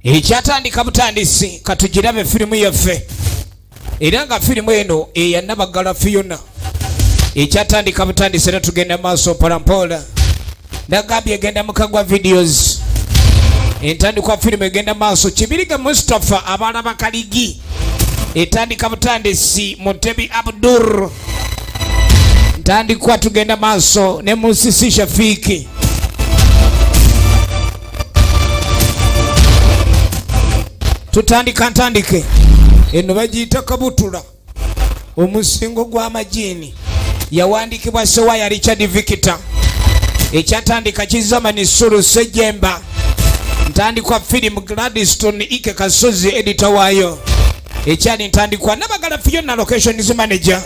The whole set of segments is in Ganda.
Ekyatandika butandisi katugirabe firimu yaffe era nga firimu eno eyanabagala Fiona. Ekyatandika butandisi era tugenda maaso mpolampola. Nagambye egenda mukagwa videos. Entandikwa firimu egenda maaso Kibiriga Mustafa abaana bakaligi. Etandika butandisi Mutebi Abdur. Ntandikwa tugenda maaso ne Musisi Shafiki. Tutandika ntandike eno bagiyita Kabutula omusingo gw'amajini yawandikibwa Sewaya Richard Victor. Ekyatandika Kizamani Sulu Sejemba. Ntandikwa film Gladstone Ike Kasozi editor wayo. Ekyali ntandikwa Nabagala Fiona locations manager.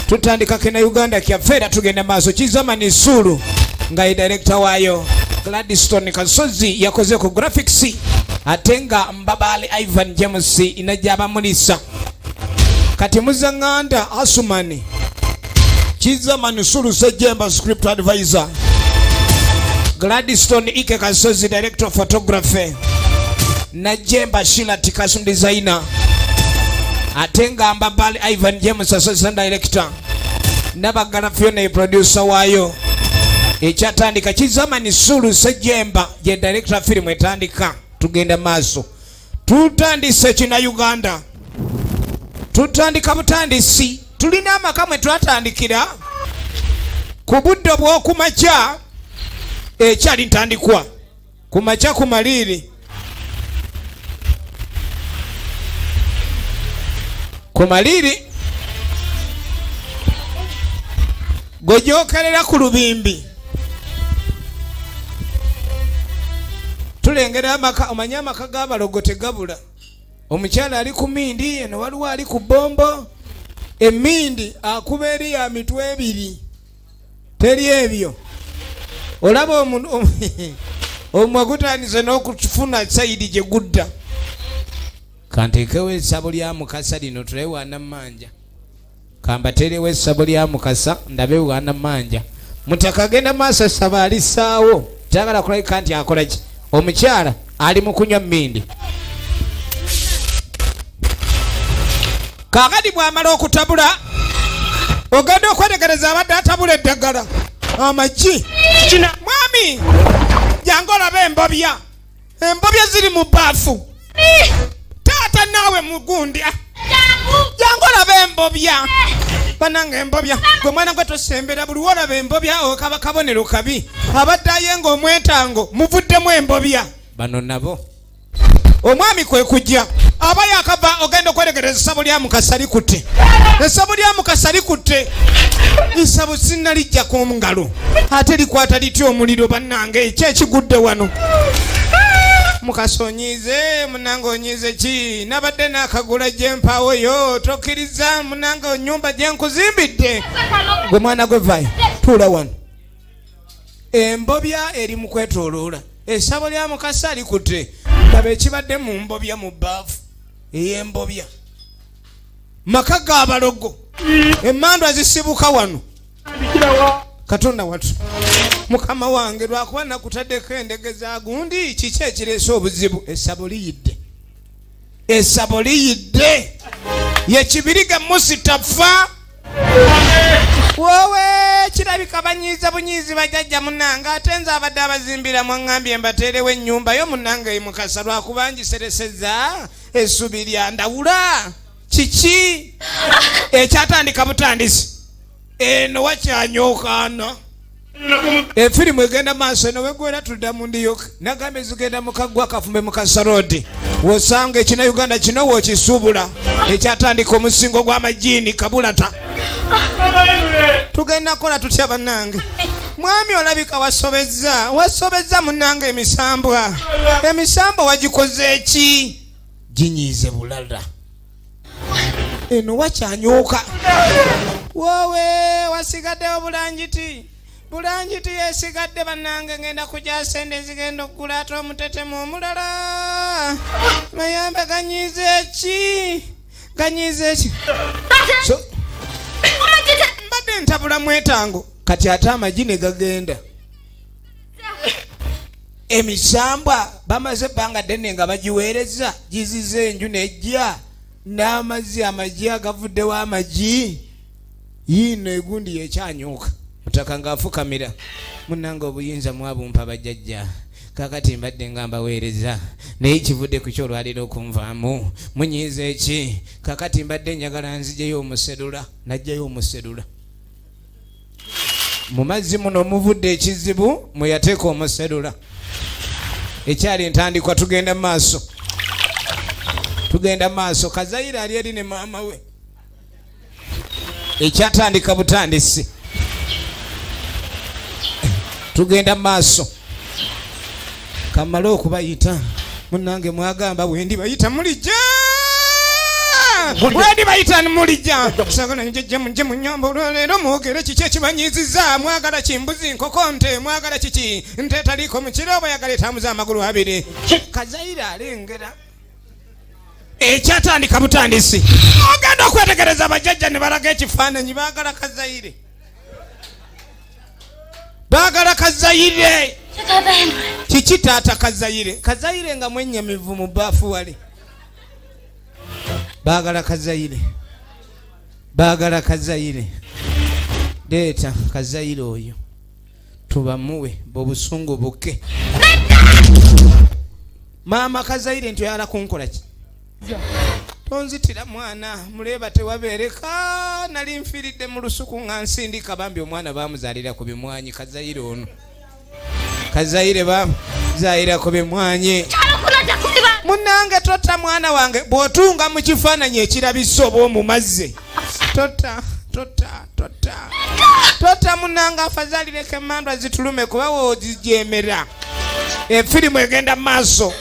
Tutandika kena Uganda kyafera tugenda maaso Kizamani Sulu nga director wayo. Gladstone Kasozi yakoze ku graphics. Atenga Mbabali Ivan James inajaba mulisa. Kati Muzanganda Asumani Kizamani Sulu Sejemba script advisor. Gladstone Ike Kasozi director of photography. Najemba Sheila Tikasun designer. Atenga Mbabali Ivan James assistant director. Nabagala Fiona producer wayo. Ekyatandika Kizamani Sulu Sejemba ye director film etandika. Tugenda maaso tutandise kina Uganda. Tutandika butandisi tulina amakamwe twatandikira ku budde bw'okumakya. Ekyali ntandikwa kumakya ku maliri gwejokerera ku lubimbi. Tulengera amaka omanya amaka g'abalogo tegabula. Omukyala ali ku Mindi eno waliwo ali ku Bombo. Emindi akuba eri ya mitwe ebiri. Teri ebyo. Olaba omwagutanize n'okufuna sayidi gye gudda. Kanteekewo essabo lya Mukasa lino tulewa Namanja. Kambaterewo essabo lya Mukasa ndabe wa Namanja. Mutakagenda maaso essabo alisaawo. Kyagala kulabika nti akola ki? Omukyala ali mu kunywa Mindi. Kakati bw'amala okutabula ogenda okwetegereza abadde atabula eddagala amagi. Mwami jangu olabe embobya. Embobya ziri mu baafu. Taata naawe mugundi jangu olabe embobya. Bananga embobya gwe mwana gwe tosembera buli wolaba embobya okaba kabonero kabi. Abadde ayenga omwetango muvuddemu embobya. Bano nabo omwami kwe kujja aba yakava ogenda okwetegereza essabo lya Mukasa likutte. Essabo lya Mukasa likutte. Essabo sinnalijja ku ngalo ate likwata litya omuliro bannange ekyekigudde wano. Mukasa onyize munange onyize ki? Nabadde n'akagula gyempaawo yo tokkiriza munange onnyumba gye nkuzimbidde. Gwe mwana gwe vayo tuula wano. Embobya eri mu kwetooloola. Essabo lya Mukasa likutte. Laba ekibadde mu mbobya mu bbaafu ey'embobya. Maka g'abalogo emmandwa zisibuka wano. Katonda watu Mukama wange lwakuba nakutaddeko endege za gundi kiki ekireese obuzibu? Essabo liyidde. Essabo liyidde. Ye Kibiriga Mustafa. Wowe kirabika banyiiza bunyiizi bajajja munanga ate nze abadde abazimbira mwaŋŋambye mbateerewo ennyumba yo munanga ye Mukasa lwakuba ngiseresezza essubi lya ndawula. Kiki ekyatandika butandisi eno wakyanyookaana. Efirimu egenda maaso eno wegwera tudda mu ndiyoka. Nagambe zigenda mukagwa kafumbe Mukasa Road. Wosanga ekina Uganda kino wookisuubula. Ekyatandika omusingo gw'amajini Kabulata. Tugenda kola tutya bannange? Mwami olabika wasobezza munange emisambwa. Emisambwa wagikoze eki? Ginyiize bulala. Eno wakyanyooka. Wowe wasigaddewo Bulanjiti. Bulanjiti yesigadde bannange ngenda kujja sente zigenda okugula ate omutetemu omulala. Mayambe ganyiize eki? Ganyiize eki? Mbadde ntabula mwetango kati ate amagi ne gagenda. emisambwa bamaze banga ddene nga bagiweereza gizize enju nejja n'amazzi amagi agavuddewo amagi yiino egundi yekyanyuuka mutaka ng'afukamira munnange obuyinza mwabumpa bajjajja kakati mbadde nga mbaweereza naye kivudde ku kyolwaliro okunvaamu munyiiza eki kakati mbadde njagala nzijeyo omuserula najjayo omuserula mu mazzi muno muvudde ekizibu mweyateeka omuserula ekyali entandikwa tugenda maaso Kazayire ali eri ne maama we ekyatandika butandisi tugenda maaso kamala okubayita munnange mwagamba bwendi bayita mulijja bwendi bayita mulijja sagala njejje mujje mu nnyumba olwaleero mwogere kiki ekibanyiizizza mwagala kimbuzi nkoko nte mwagala kiki nte taliiko mu kiro oba yagala etambuza amagulu abiri Kazayire alengera ekyatandika butandisi ogenda okwetegereza abajjajja ne balaga ekifaananyi baagala Kazayire kiki taata Kazayire nga mwennyamivu mu baafu wale baagala Kazayire leeta Kazayire oyo tubamuwe b'obusungu buke maama Kazayire nti oyagala kunkola ki tonzitira mwana muleba tewabeereka nali nfiiridde mu lusuku nga nsindika bambi omwana baamuzaalira ku bimwanyi Kazayire ono Kazayire baamuzaalira ku bimwanyi munnange totta mwana wange bw'otunga mu kifaananyi ekirabisa oba omumazze totta munnange afazaalireko emmandwa zitulume kuba woozijemera efirimu egenda maaso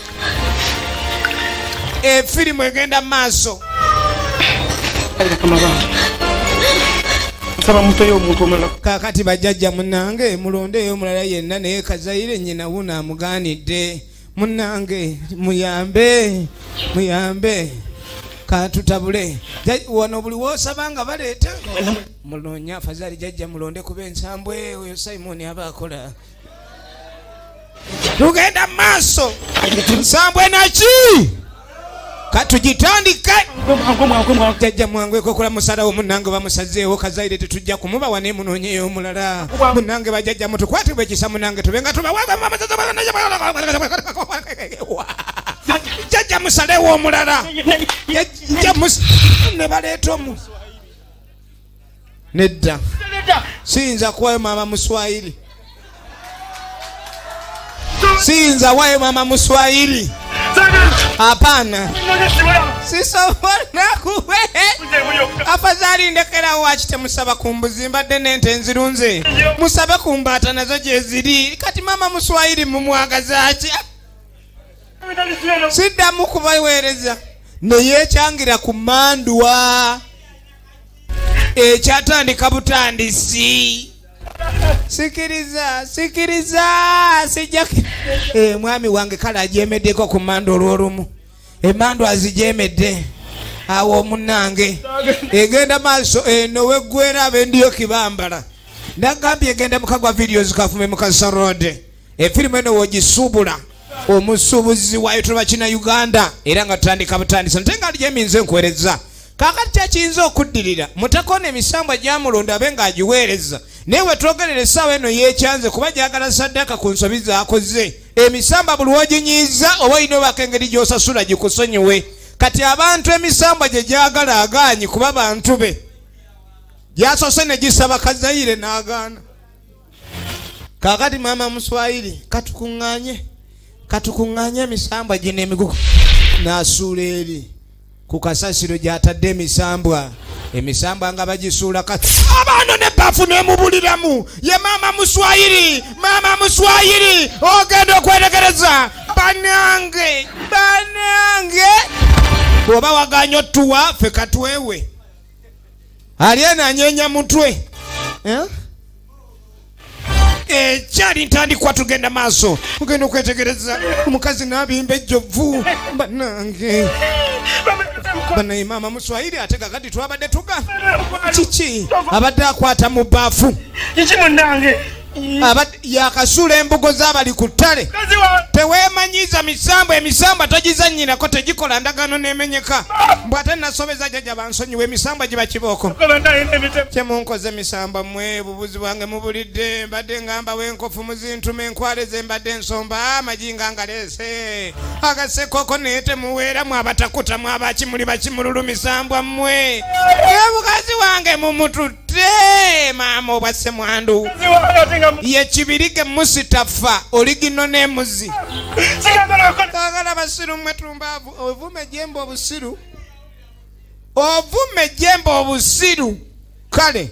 kakati bajjajja munnange mulondeyo omulala yenna naye Kazayire nnyina wuno amugaanidde munnange muyambe katutabule wano buli woosaba nga baleeta muloonya afazaali jjajja mulonde kuba ensambwe oyo Simon aba akola tugenda maaso nsambwe naki katugitandike jjajja mwangu ekokola musalawo munnange bamusazeewo Kazayire tetujja kumuba wane munoonyeyo omulala munnange bajjajja mutukwatibwa ekisa munnange tubenga jjajja musalewo omulala ne baleeta omu nedda siyinza kuwayo maama Muswahili siyinza wayo maama Muswahili hapana sisobola kuwe afadhali ndekerawo wakite musaba kumbuzi mbadde n'ente nzirunze musabe kumbaata nazo gye ziri kati maama Muswahili mumwagaza ki siddamu kubaweereza neyeekyangira ku mandwa ekyatandika butandisi sikiriza sijja mwami wange kale ajemeddeko ku mando olw'olumu emando azijemedde awo munnange egenda maaso eno weggwera abendiyo kibambala nagambye egenda mukagwa videos kafume mukasa road efirimu eno wogisuubula omusuubuzi wayo tuba kina Uganda era nga tutandika butandisa nte nga alyeminze nkwereza kakati kyakiyinza okuddirira mutakona emisambwa gyamulonda abe ng'agiweereza naye wetwogerera essaawa eno yeekyanze kuba gyagala saddaaka ku nsobi z'akoze emisambwa buli woginyiiza oba olina obaka engeri gy'osasula gikusonyiwe kati abantu emisambwa gye gyagala agaanyi kuba bantu be gyasose ne gisaba Kazayire n'agaana kakati maama Muswahili katukuŋŋaanye emisambwa gino emigugu n'asuula eri ku kasasiro gy'atadde emisambwa nga bagisuula abaana ne baafu n'emubuliramu ye maama Muswahili ogenda okwetegereza banange bw'oba waganya otuwa ffe katwewe ali enanyeenya mutwe ekyali ntandikwa tugenda maaso ogenda okwetegereza omukazi n'abimba ejjovu banange banaye maama Muswahili ate kakati twabadde tuga kiki abadde akwata mu baafu kiki munnange yakasula embugo z'abali ku ttale. Teweemanyiza misambo, emisambo togizannyirako, tegikola ndagano n'emenyeka. Bw'ate nasobeza jjajja bansonyiwe emisambo giba kibooko. Kye munkoze misambo mmwe, bubuzi bwange mubulidde, mbadde ngamba w'enkofu muzintuma enkwale ze mbadde ensomba amajinga ngaleese. Agasekoko naye temuweeramu abatakutamu abaki muli bakimululu misambwa mmwe. Mukazi wange mumututte maama obwasse mwandu. Ye kibirige musitafa oligino n'emuzi. Kaagala basiru mmwe tumbaavu ovume jembe obusiru. Ovume jembe obusiru. Kale.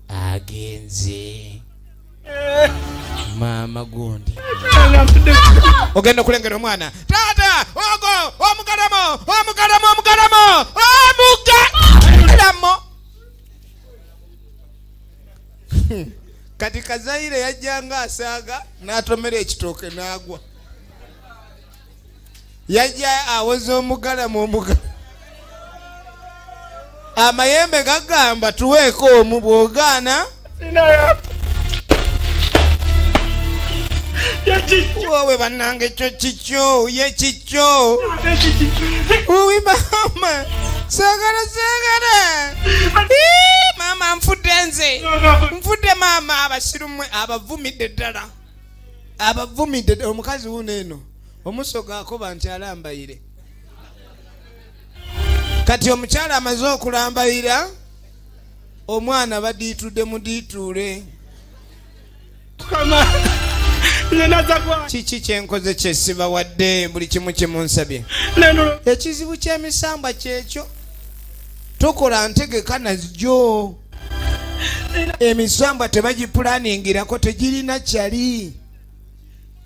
Agenze. Mama gundi. Ogenda kulengera omwana. Taata, ogo, omugalamo. Kati Kazaire yajjanga asaaga n'atomera ekitooke n'agwa. Yajja awoza omugalamu. Amayembe gagamba tuweeko omu bw'ogaana. Wowe bannange ekyo kikyo, ye kikyo. Uwi mama, sagala. Mama nfudde nze. Nfudde mama abasiru mmwe abavumidde ddala. Abavumidde omukazi wuno eno. Omusoga akoba nti alambayire. Kati omukyala amaze okulambayira, omwana badiitudde mudiituule. Kiki kyenkoze kyesiba wadde buli kimu kimunsabye. Ekizibu ky'emisamba kyekyo. Tokola ntegeka nazjo. Emisamba tebagiplaningirako, tegirina kyali.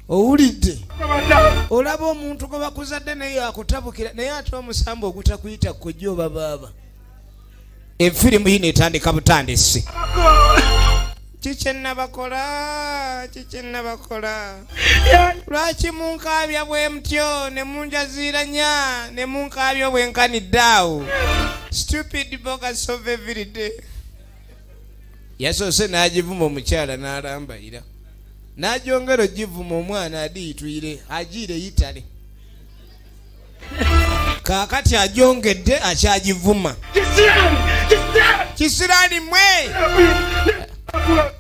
Owulidde? Olaba omuntu gwe bakuzadde naye akutabukira, naye ate omusamba ogutakuyita kojjo babaaba. Efirimu yino etandika butandisi. Kiki nabakola. Lwaki munkaabya bwe mutyo ne munjaziiranya ne munkaabya bwenkanidde awo. Stupid bogus of every day. Yasoose n'agivuma omukyala n'alambayira. N'agyongera ogivuma omwana adiitwire agiire yitale. Kaakati agyongedde akyagivuma. Kisiraani mwe.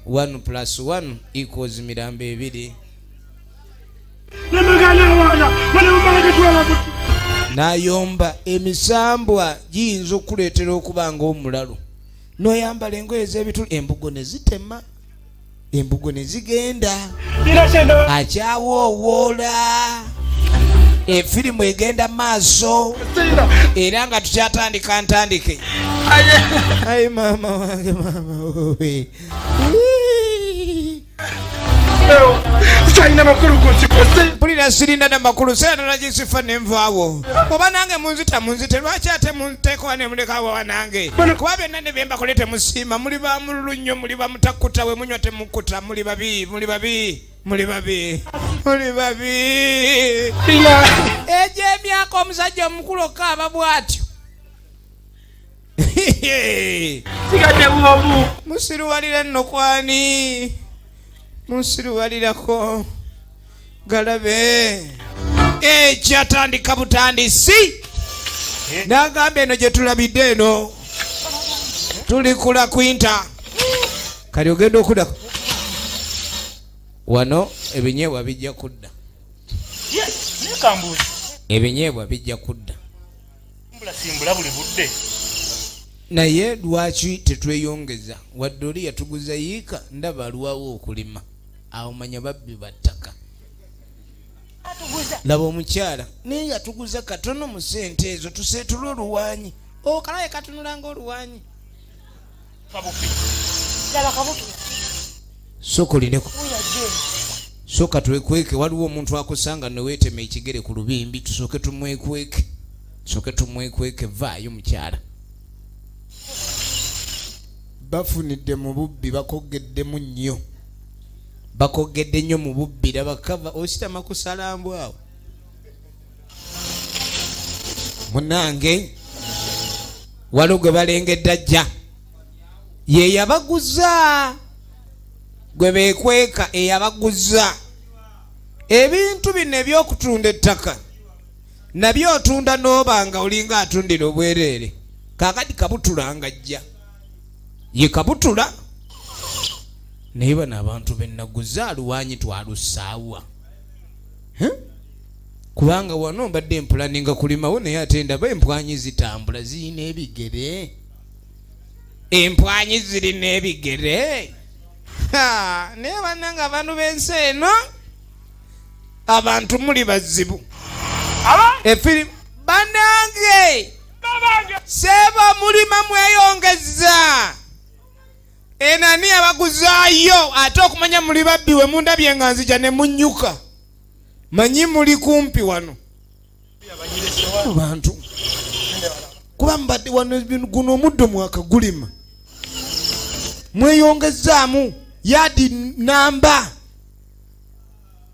1 + 1 = mirambo 2. N'ayomba emisambwa giyinza okuleetera okuba ng'omulalu. N'oyambala engoye z'ebitulu, embugo ne zitema. Embugo ne zigenda. Akyawoowoola. Efirimu egenda maaso. Era nga tukyatandika ntandike. Ayi mama wange mama wowe. Pulira sirina n'amakulu seera nagisifa nenvaawo. Oba nange munzite lwaki ate munteekwa ne mulekawo wanange. Kuba byonna ne byemba kolete musiima muli ba mululu nnyo muli ba mutakuta we munywa temukuta muli babi. Ejo emyaka omusajja omukulu okaaba bw'atyo. Musiruwalira nno kwani. Musiruwalirako galabe. Kyatandika butandisi. N'agamba eno gye tulabidde eno. Tulikula kwinta. Kali ogenda okudda. Wano ebinyeebwa bijja kudda. Ebinyeebwa bijja kudda. Simbula buli budde. Naye lwaki tetweyongeza? Wadde oli yatuguza yiika ndaba aluwawo okulima. Awo manya babbi battaka. Laba omukyala naye yatuguza katono mu ssente ezo tuseetula oluwaanyi. Kalaye katunulanga oluwaanyi. Sokolineko. Soka twekweke, waliwo omuntu akusanga neweetema ekigere ku lubimbi tusooke tumwekweke. Vaayo mukyala. Bafunidde mu bubbi bakogeddemu nnyo. Bakogedde nnyo mu bubbi labakava ositama kusalambwa awo. Munange waliwo gwe balengedde ajja. ye yabaguza gwe bekweka eyabaguza ebintu bino ebyokutunda ettaka nabyo otunda n'obanga olinga atundira obwereere kakati Kabutula ngajja ye Kabutula naye bano abantu benaguza aluwanyi twalusaawa kubanga wano mbadde empulaninga kulimawo naye ate ndaba empwanyi zitambula zirina ebigere empwanyi zirina ebigere naye bannanga abantu b'ensi eno abantu muli bazibu efirimu bannange seba mulima mweyongeza enani abaguzaayo ate okumanya muli babbi we mundabye nga nzija ne munnyuka manyi muli kumpi wano abantu kuba mbadde wano guno omuddo mwaka gulima mweyongezaamu yadi namba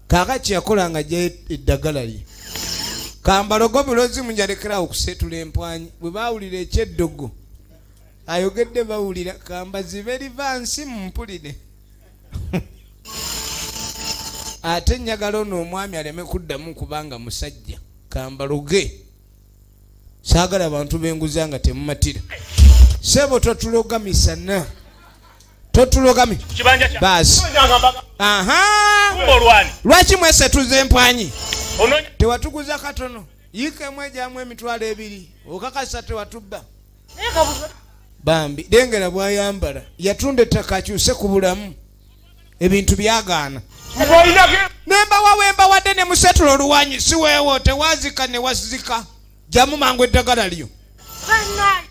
kaka kyeyakola nga ajja eddagala lye kambalogo bulozi munjalekerawo okusetula empwanyi bwe baawulira ekyeddogo ayogedde bawulira kamba zibe livansi mumpulire ate njagala ono omwami aleme kuddamu kubanga musajja kambaloge saagala abantu benguza nga temumatira sebo totuloga misana totulogami basi lwaki mwesetuza empwanyi tewatuguza katono yikemu ejyamu emitwalo 2 okakasa tewatubba bambi lengera bwayambala yatunda ettaka akyuse ku bulamu ebintu byagaana nembawa wadde ne musetula oluwanyi siweewo tewazika ne wazika jamu mangu eddagala lyo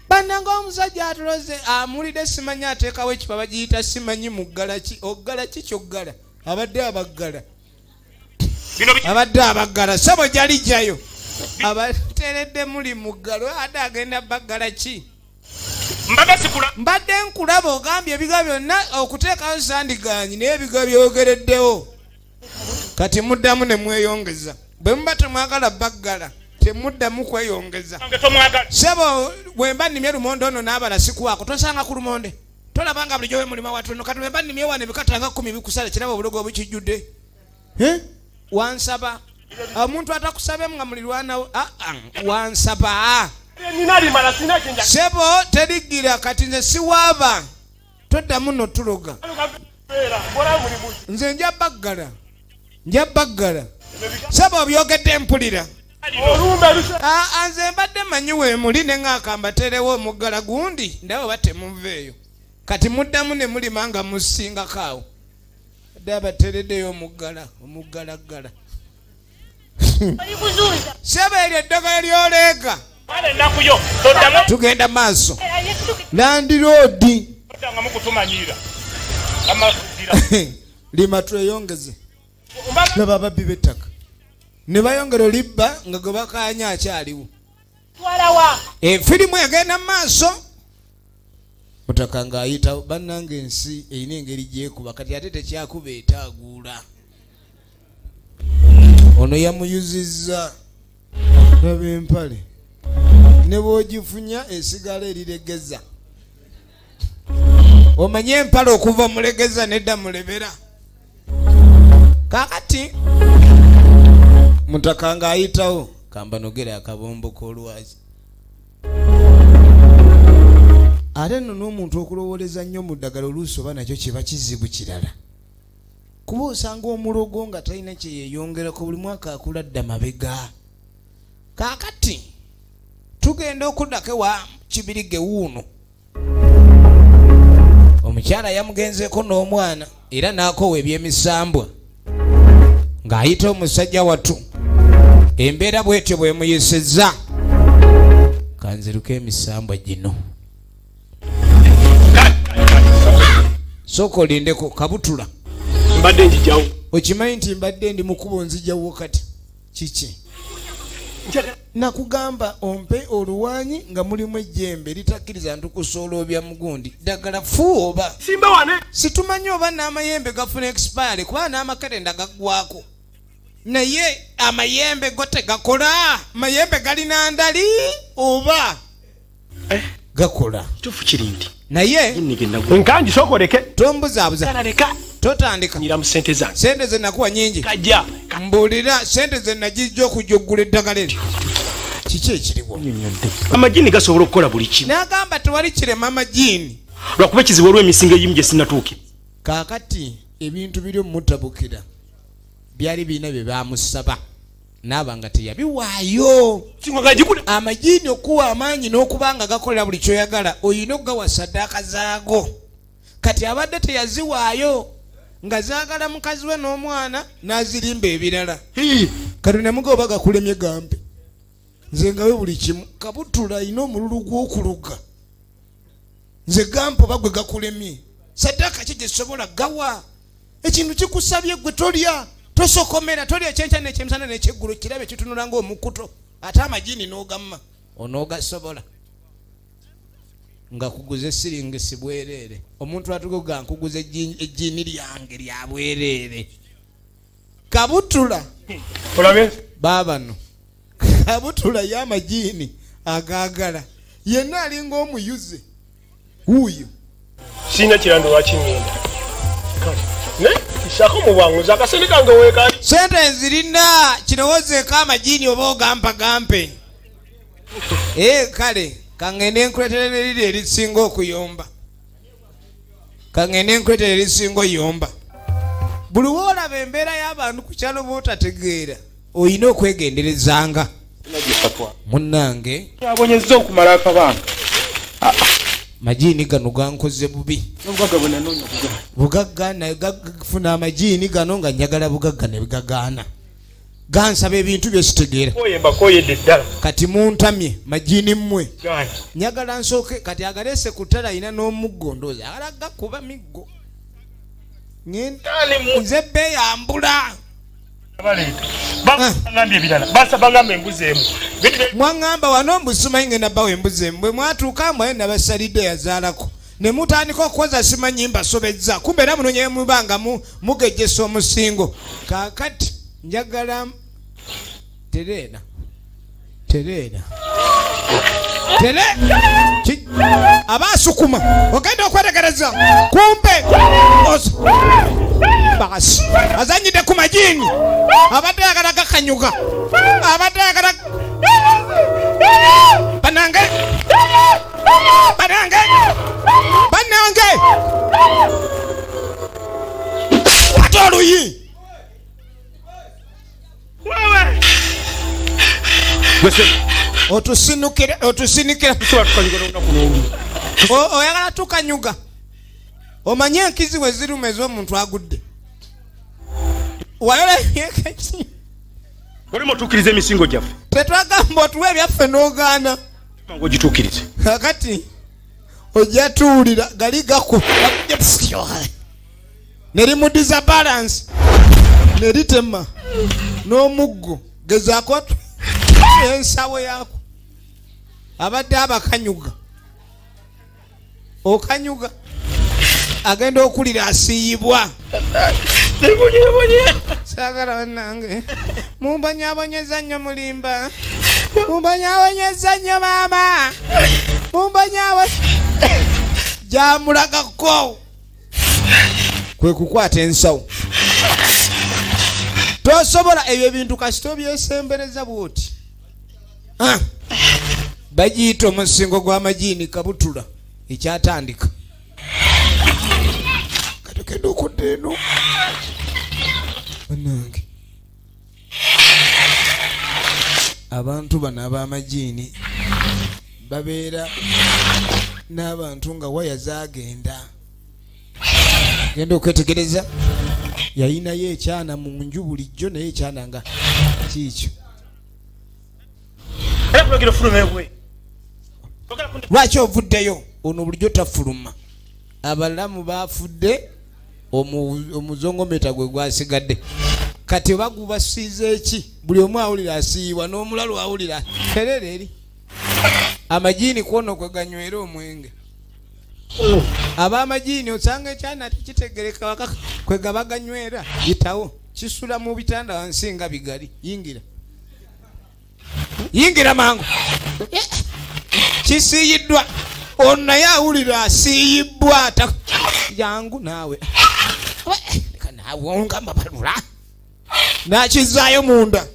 bannanga omusajja atuloze amulide simanyi ateekawo ekipa bagiyita simanyi muggala ki oggala ki kyoggala abadde abaggala sabo jali jayo abateredde muli muggalo ate agenda baggala ki mbadde nkulaba ogambye ebiga byonna okuteekayo sandiganyi naye ebiga byogereddewo kati muddamu ne mweyongeza bwe muba temwagala baggala temuddamu kweyongeza sebo bwemba nnimye lumonde ono n'abala sikuwaako tosanga ku lumonde tolabanga bulijjo we mulima watono kati bwemba nnimye wano ebikatanga 10 bikusala kiraba obulogo obukijjudde wansaba omuntu atakusabemu nga mulirwanawo wansaba sebo terigira kati nze siwaaba toddamu notuloga nze nja baggala sebo obyogedde mpulira nze mbadde manyi weemuli ne ng'akamba terewo omuggala gundi ndaba oba temuveeyo kati muddamu ne mulima nga musingako awo adde abatereddeyo omuggalagala sebo eryo eddagala lyoleega tugenda maaso landiroodi lima tweyongeze laba ababbi b'ettaka ne bayongera olibba nga gwe bakanya akyaliwo efirimu egenda mu maaso mutaka ng'ayitawo bannanga ensi erina engeri gyekuba kati ate tekyakuba etaaguula ono yamuyuzizza laba empale ne bw'ogifunya esigala eriregeza omanye empale okuva mulegeza nedda mulebera kakati mutaka ng'ayitawo kamba nogera akabombo k'olwazi ate nno n'omuntu okulowoleza nnyo mu ddagala oluusi oba nakyo kiba kizibu kirala kuba osanga omulogo nga talina kye yeeyongerako buli mwaka akula dda mabega kaakati tugenda okuddako ewa Kibirige wuuno omukyala yamugenzeeko n'omwana era n'akoowa ebyemisambwa ng'ayita omusajja watu embeera bwetyo bwemuyisizza kanziruka emisambwa gino sooka olindeko Kabutula mbadde njijawo okimanyi nti mbadde ndi mukubo nzijawo kati kiki nakugamba ompe oluwanyi nga mulimu ejjembe litakkiriza ntukusoolo obya mugundi ddagala fu oba simba wane situmanyi oba n'amayembe gafuna expire kuba n'amakerenda gaggwako naye amayembe go tegakola mayembe galina ndali oba gakola tufu kiri nti naye nkanji sokoleke tombuzaabuza totandika nyira mu sente zange sente ze nakuwa nyingi kajja mbulira sente ze najijja okujja okugula eddagala eryo kiki ekiriwo amajini gasobola okukola buli kimu n'agamba tewali kirema amajini lwakuba ekizibu olw'emisingo egimu gye sinnatuuke kaakati ebintu biri omutabukira byali birina bye baamusaba naaba nga teyabiwaayo amajini okuwa amaanyi n'okuba nga gakolera buli kyoyagala olina okugawa saddaaka zaago kati abadde teyaziwaayo nga zaagala mukazi we n'omwana n'azirimba ebirala kati namugoba gakulemye gampe nze ngawe buli kimu kabutula ayina omululu gw'okuluga nze gampe oba gwe gakulemye saddaaka ki gyesobola gawa ekintu kikusabye gwe tolya tosokomera tolya ekyenkya n'ekyemisana n'ekyeggulu kirabe kitunula ng'omukuto ate amajini n'ogamma onoogasobola nga kuguza esiringisi bwereere omuntu atugoga nkuguza ejjiini lyange lya bwereere kabutula olabe baabano kabutula y'amajini agaagala yenna alinga omuyuze wuuyo sina kirando wakiŋŋenda ne kisako mu bwanguzi akasente kange weekali sente nzirina kirowoozeeko amajini oba ogampa gampe kale kaŋŋende enkuleetera eriri erisinga okuyomba kaŋŋende enkuleetera erisinga oyomba buli woolaba embeera y'abantu ku kyalo bootategeera oyina okwegenderezanga munnange abonyezza okumala akabanga majini gano gankoze bubi bugagga nagafuna amajini gano nga njagala bugagga ne bigagaana gansaba ebintu byesitegeera kati muntamye majini mmwe njagala nsooke kati agaleese ku ttale ayina n'omuggo ndoozi agala gakuba miggo nze beeyambula mwaŋŋamba wano mbusimanyi ngenda bawa embuzi emu bwe mwatuuka mwaye nabasalidde yazaalako ne mutandika okukoza simanyi mbasobezza kumbe era muno nyewe muba nga mugejjesa omusingo kaakati njagala tereera abaasukuma ogenda okwetegereza kumbe basi azanyidde ku majini abadde ayagala gakanyuga abadde ayagala banange wate oluyi otusinikira oyagala tukanyuga omanye enkizi we ziruma ez'omuntu agudde wayolekeki oli mutuukiriza emisingo gyaffe tetwagamba otuwa ebyaffe n'ogaana mangu ogituukirize kakati ojja tuwulira gali gakuba ne limudiza balance ne litema n'omuggo gezaako ensawo yaako abadde abakanyuga okanyuga agenda okulira asiiyibwa saagala bannange mumbonyabonyeza nnyo mulimba mumbonyabonyeza nnyo maama gyamulagako kwe kukwata ensawo tosobola ebyo ebintu kasita obyesembereza bwoti bagiyita omusingo gw'amajini kabutula ekyatandika katugenda okudda eno bannange abantu bano ab'amajini babeera n'abantu nga waya zagenda genda okwetegereza yayinayo ekyana mu nju bulijjo naye ekyana nga kiikyo lwaki ovuddeyo ono bulijjo tafuluma abalamu bafudde omuzongometa gwe gwasigadde kati oba gubasiiza eki buli omu awulira asiiwa n'omulalu awulira terera eri amajini kwono kwe ganywera omwenge ab'amajini osanga ekyana tekitegereka waka kwe gaba ganywera yitawo kisula mu bitanda wansi nga bigali yingira mangu kisiiyiddwa Onna ya ulira asiyibwa yangu nawe. Kana wonga mabalula. Nakizayo munda.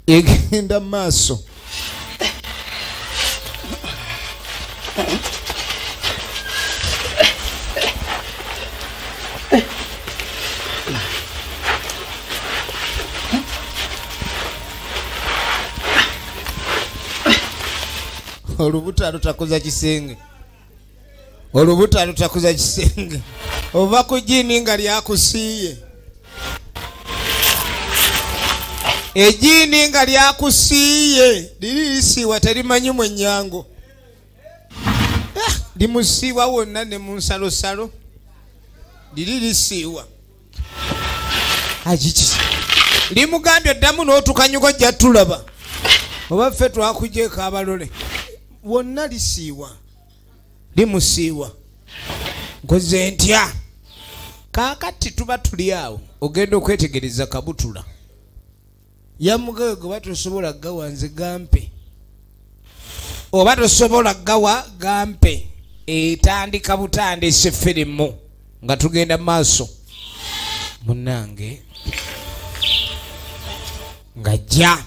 Egenda maaso. Olubuta lutakuza kisenge. Olubuta lutakuza kisenge. Ova kujini nga lyakusiiye. Ejini nga lyakusiiye. Lirisiwa terimanyi mwenyango. Limusiiwa wonna ne mu nsalosalo. Lirisiwa. Ajiki. Limugambye ddamu n'otukanyuko jja tulaba. Oba ffe twakujeeko abalole. Wonna lisiiwa. Limusiiwa. Nkoze ntya. Kaakati tuba tuli awo. Ogenda okwetegereza Kabutula. Yamugawe gwe tosobola gawa nze gampe. Oba tosobola gawa gampe. Etandika butandise firimu. Nga tugenda maaso. Munnange. Ngajja.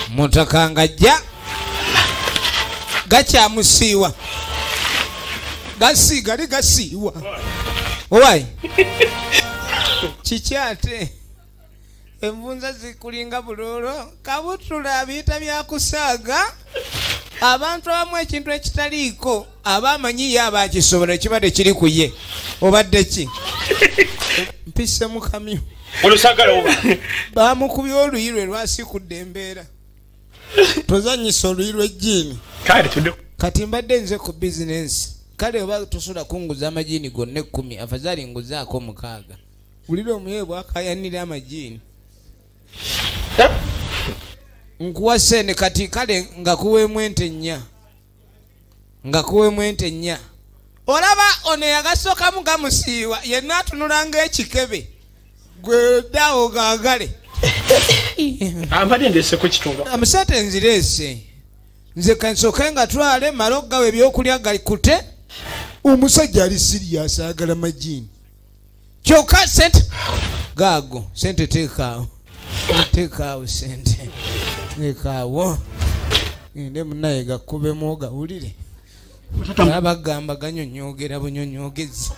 Mutaka ngajja. Gakyamusiiwa. Gali gasiiwa. Owai. Kikyate. Envunza zikulinga bulolo. Kabutula abiyita byakusaaga. Abantu abamu ekintu ekitaliiko abamanyi ye abakisobola ekibadde kiri ku ye. Obadde ki? Mpise mu kamyu. Olusagala oba. Bamukubye oluyirwe lwasikudde embeera. Tozanyisa oluyirwe ejjiini. Kale tudde. Kati mbadde nze ku bizinensi. Kale oba tosula kunguza amajiini gonna 10 afadhali nguzaako 6. Bulire omuyeebwa akayanira amajiini. Nkuwa sene kati kale nga kuweemu ente 4. Nga kuweemu ente 4. Olaba ono yagasookamu gamusiiwa yenna atunulanga ekikebe. Gwe ddawo gaagale. Ampade ndese ku kitunga. Amusate nzireese. Nze kansooke nga twale mala oggawa ebyokulya galikute. Omusajja ali sirias ayagala majiini. Kyokka sente gaago sente teekaawo. Teekaawo sente. Teekaawo. Ngende munaye gakubemu ogawulire. Abagamba ganyonyogera bunyonyogezi.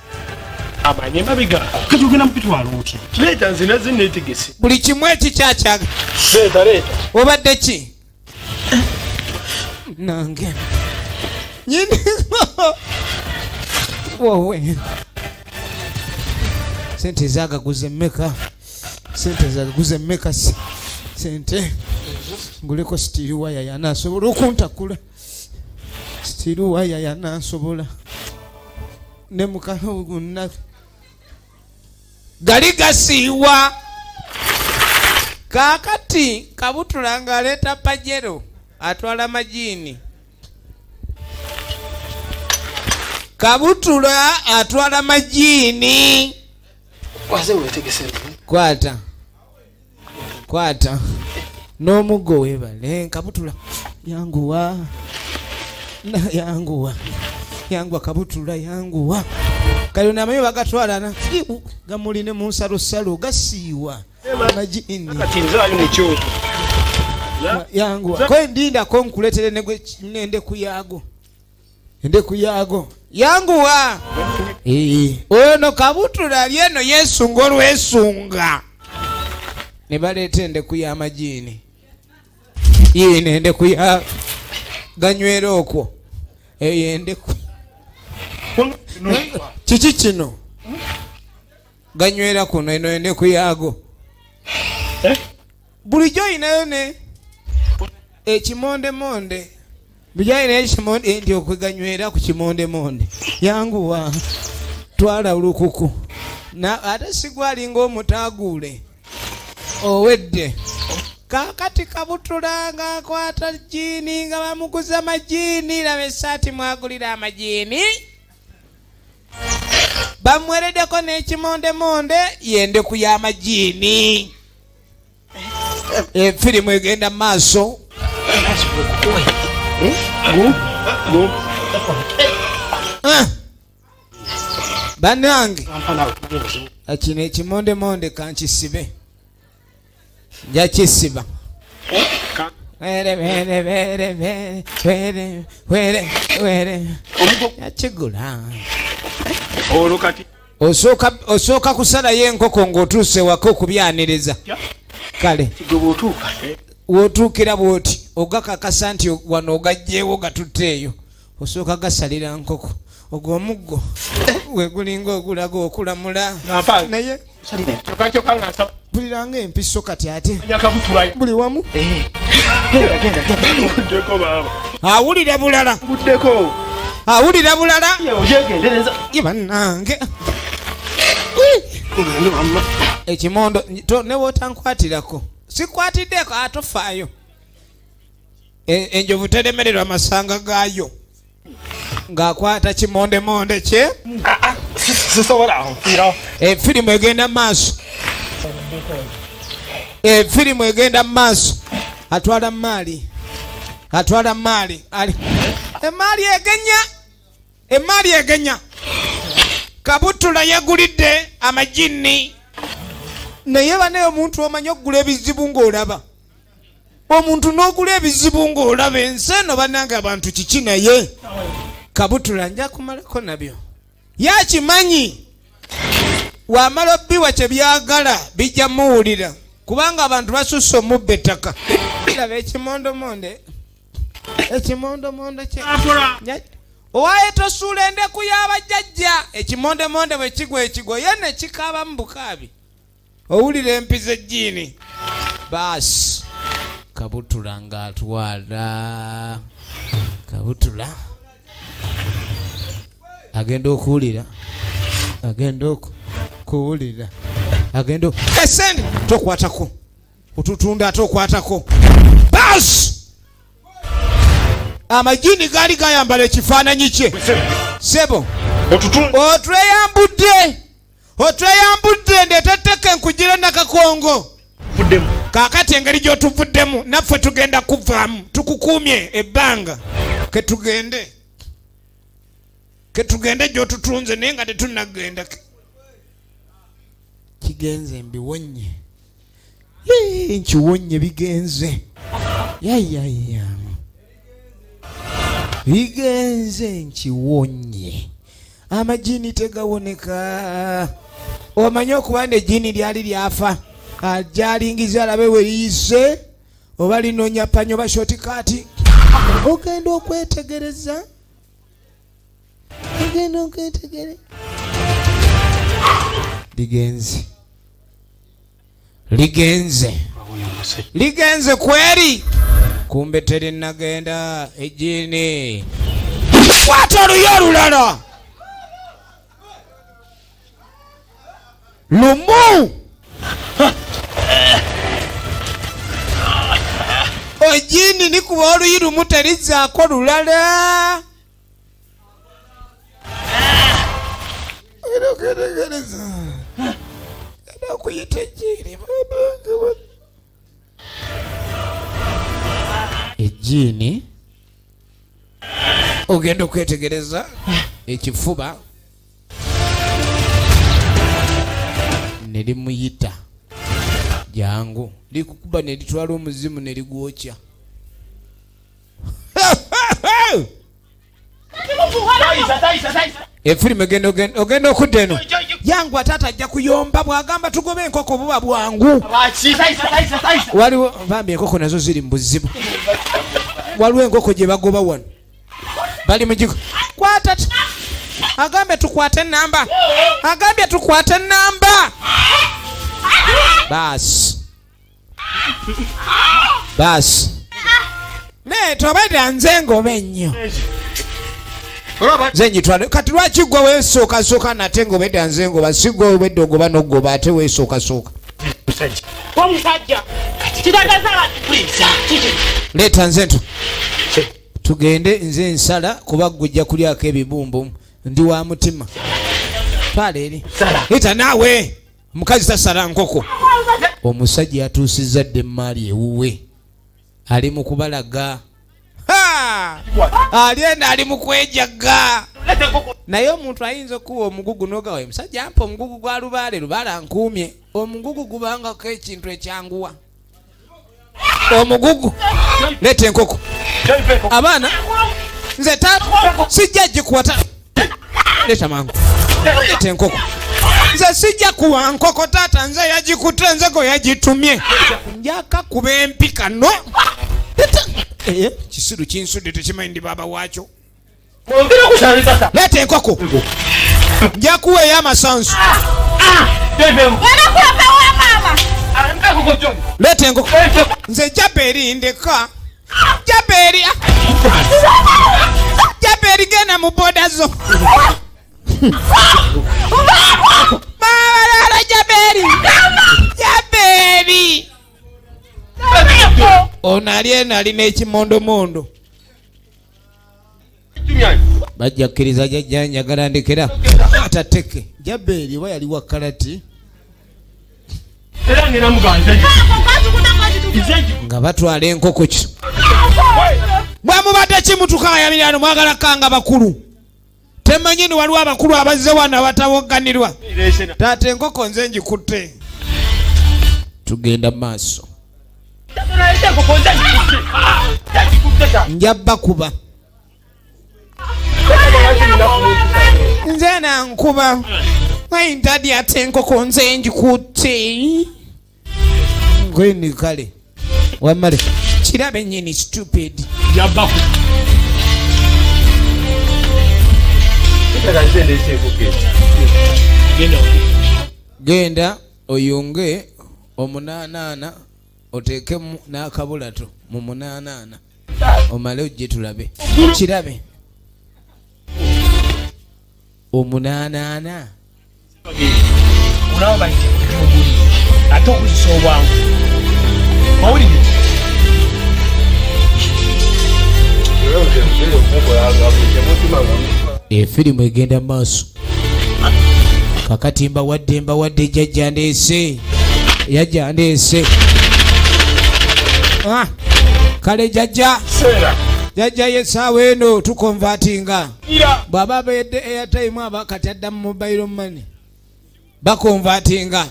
Amanye mabiga. Katugenda mupitwala oti. Leta nzina zinneetegese. Buli kimu ekikyakyaga. Leta. Obadde ki? Nange. Nyini. Wowe. Sente zagaguze mmeka. Sente zagaguze mmeka. Sente. Nguleko stiri waya yanaasobola okuntakula. Stiri waya yanaasobola. Ne mukano gonna. Gali gasiiwa. Kaakati Kabutula ng'aleeta Pajero atwala majiini. Kabutula atwala majiini. Waze wetegese. Kwata. N'omuggo weebale Kabutula. Yanguwa. Yanguwa Kabutula yanguwa. Kale namayo bagatwalana. Gamuline mu nsalosalo gasiiwa. Majiini. Kati nze ali mu kyoto. Yanguwa. Kwe ndinda ko nkuletere nende kuyago. Ende kuyago. Yanguwa. Ono Kabutula ali eno yesunga olwesunga. Ne baleeta endeku y'amajiini. Yine endeku ya ganywera okwo. Eyo endeku. Kiki kino? Ganywera kuno eno endeku yago. Bulijjo inayo ne ekimonde. Bijja ina ekimonde ndi okweganywera ku kimonde. Yanguwa. Twala ulukuku. Na ate sigwalinga omutaagule. Owedde. Kaakati Kabutula nga akwata jiini nga bamuguza majiini. Labe saati mwagulira amajiini. Bamwereddeko n'ekimonde yendeku y'amajiini. Firimu egenda maaso. Banange akino ekimondemonde kankisibe nja kisiba yakigula osooka kusalayo enkoko ng'otuuse waka okubyaniriza kale wootuukira bwoti ogakakasa nti wano ogajjeewo gatutteeyo osooka gasalira nkoko ogwo omuggo wegulinga ogulaga okulamula naye buliranga empiso kati ate buli wamu awulira bulala awulira bulala bannange ekimondo ne wotankwatirako sikwatiddeko atofaayo enjovu teremererwa amasanga gaayo ng'akwata kimondemonde kye efirimu egenda maaso efirimu egenda maaso atwala maali emaali egenya Kabutula yagulidde amajini naye bane omuntu omanyi okugula ebizibu ng'olaba omuntu n'ogula ebizibu ng'olaba enseno bananga abantu kiki naye Kabutula nja kumalako nabyo yakimanyi wamala obbiwa kye byagala bijja muwulira kubanga abantu basusse omubba ettaka laba ekimondomonde kye owaye tosuula endeku y'abajjajja ekimondemonde bwe kigwa ekigo ye ne kikaaba mu bukaabi owulira empiza ejjiini baasi Kabutula ng'atwala Kabutula agenda okuwulira agenda esente tokwatako otutunda tokwatako baasi amajini gali gayambala ekifaananyi kye sebo otweyambudde ndeteteka enkujira nakakongo kakati engeri gyotuvuddemu naffe tugenda kuvaamu tukukuumye ebbanga ketugende gyotutunze naye nga tetunagenda kigenze mbiwonye nkiwonye bigenze yayaya bigenze nkiwonye amajini tegawoneka omanyi okuba nti ejjini lyali lyafa ajalingiza alabe we liyise oba linoonya panyo ba shotikati ogenda okwetegereza ligenze kweri kumbe teri nagenda ejjini kwata oluyo olulala lumu ejjini nikuba oluyi lumu terizzaako lulala erogeregereza era okuyita ejjini ejjini ogenda okwetegereza ekifuba nelimuyita jangu likukuba nelitwala omuzimu neligwokya efirimu ogenda okudda eno jangu ataata ajja kuyomba bwagamba tugobe enkoko buba bwangu waliwo bambi enkoko nazo ziri mu buzibu waliwo enkoko gye bagoba wano bali mugiko kwata agambye tukwate enamba baasi ne tobadde nze ngobe nnyo zenyitwale kati lwaki gwe weesooka nate ngobedde nze ngoba si gwe obedde ogoba n'ogoba ate weesooka leeta nze nto tugende nze nsala kuba gujja kulyako ebibumbu ndi wa mutima twala eri ita naawe mukazi tasala nkoko. Omusajja yatuusizza dde emmali ewuwe. Ali mu kubalaga. Alienda ali mu kwejaga. Naye omuntu ayinza okuwa omugugu n'ogawa musajja ampa omugugu gwa lubaale lubaala nkuumye. Omugugu gubangako ekintu ekyanguwa. Omugugu leeta enkoko. Abaana nze sijja gikuwata. Leeta mangu. Leeta enkoko. Nze sijja kuwa nkoko taata nze yagikutte nze go yagitumye. Njaka kuba empika no. Kisiru kinsudde tekimanyi ndi baba waakyo. Leeta enkoko. Nja kuweeyo amasansu. Leeta enkoko. Nze Jaberi ndeka. Jaberi. Jaberi genda mu boda zo. Mama Jaberi. Jaberi. Onaliena alina ekimondo. Bajja kkiriza jjajja njagala ndekera atateke. Jaberi wa yali wa kalati. Era ngena muganza. Nga batwala enkoko ki. Bwamubadde kimutuka yamirano mwagala kanga bakulu. Temanyi ni waliwo abakulu abazze wana batawoganirwa. Taata enkoko nze ngikutte. Tugenda maaso. Njabba kuba. Nze nankuba. Wayintadi ate enkoko nze ngikutte. Ngweni kale. Wamale. Kirabe nnyini stupid. Njabba kuba. Genda oyunge omunanaana oteekemu n'akabulato mu munanaana omale ojje tulabe. Kirabe omunanaana Unawo bayite okubuli ate okuzisa obwangu. Mawulire efirimu egenda maaso. Kakati mbawadde jjajja ndeese. Yajja ndeese. Kale jjajja. Jjajja yesaawa eno tukonvatinga. Bw'aba bedde airtime aba kati adda mu mobile money. Bakonvatinga.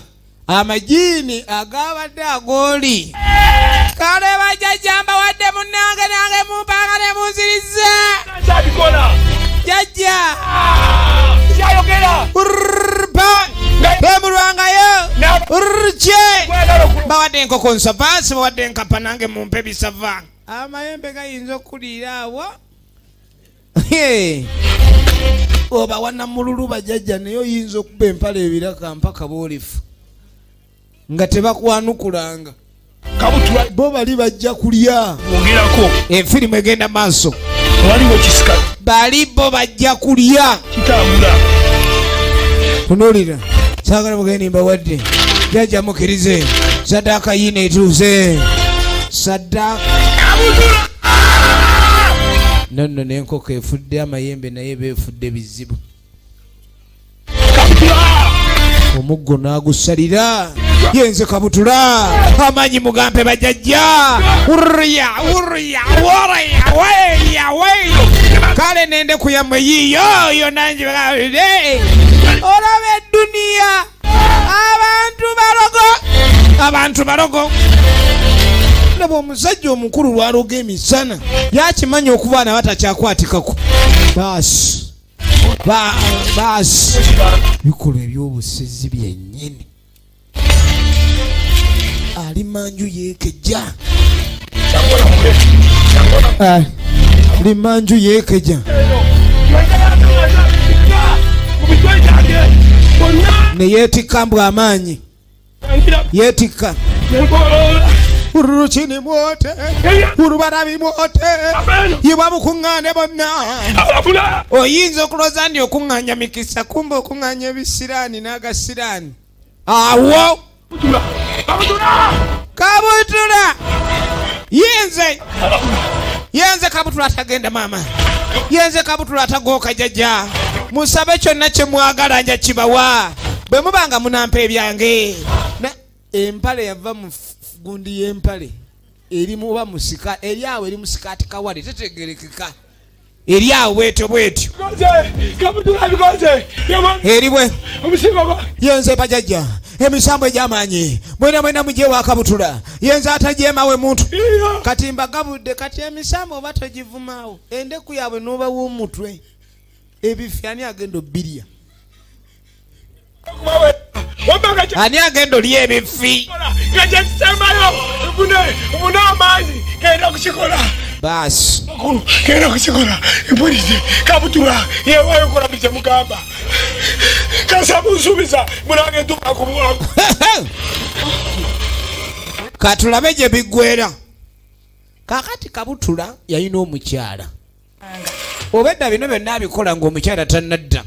Amajiini agabadde agooli. Kale bajjajja mbawadde munnange nange mumpanga ne munziriza. Jjajja. Kyayogera. Bemulwangayo. Urche. Bawadde enkoko nsava, bawadde enkapa nange mumpe bisava. Amayembe gayinza okuliira awo. Oba wannamululu bajjajja naye oyinza okuba empale ebiraka mpaka boolifu. Nga tebakwanukulanga. Kabutula bo bali bajja kulya. Mwongerako. Efirimu egenda maaso. Waliwo kisika. Bali bo bajja kulya. Kitambula. Tunulira. Sagala mugeni mbawadde. Jajja mukirize. Sadaka yine etuuze. Sadaka. Nonno n'enkoko efudde amayembe naye beefudde bizibu. Omuggo n'agusalira. Yenze kabutula. Amanyi mugampe bajajja. Urya. Kale nende kuyamwe yiyo. Yo nanji bagabide. Olabe dunia. Abantu barogo. Ndaba omusajja omukulu lwaloga emisana. Yakimanyi okubaana batakyakwatikaku. Baasi. Bikola ebyobusezi byennyini. Ali manju yeekejja. Limanju yeekejja. Ne yeetikka mbwa amaanyi. Yeetikka. Uruchini mwote. Urubarabi mwote. Yiwa mukungane bonna. Oyinza okuloza ndi okunganya mikisa kumbe okunganya ebisirani n'agasirani. Awo. Kabutula. Yenze kabutula atagenda mama. Yenze kabutula atagoka jajja. Musabe kyonna kye mwagala nja kibawa. bwe mubanga munampa ebyange empale yava mu gundi y'empale eri muba musika eri awo eri musikaati kawale tetegerekeka eri awo bwetyo bwetyo eri bwe yenze bajajja emisambo egy'amaanyi mwena mujje wa Kabutula yenze atajeemawe muntu kati mbagabudde kati emisambo oba togivumaawo endeku yaabwe n'oba w'omutwe ebifyani agenda obbirya ani agenda olya ebifi baasi kera kuchikola impolisi Kabutula yewayo kola biche mugamba kasa musubiza munange tuka kumwangu katulabe gye biggwera kakati Kabutula yalina omukyala obedda bino byonna abikola ng'omukyala tannadda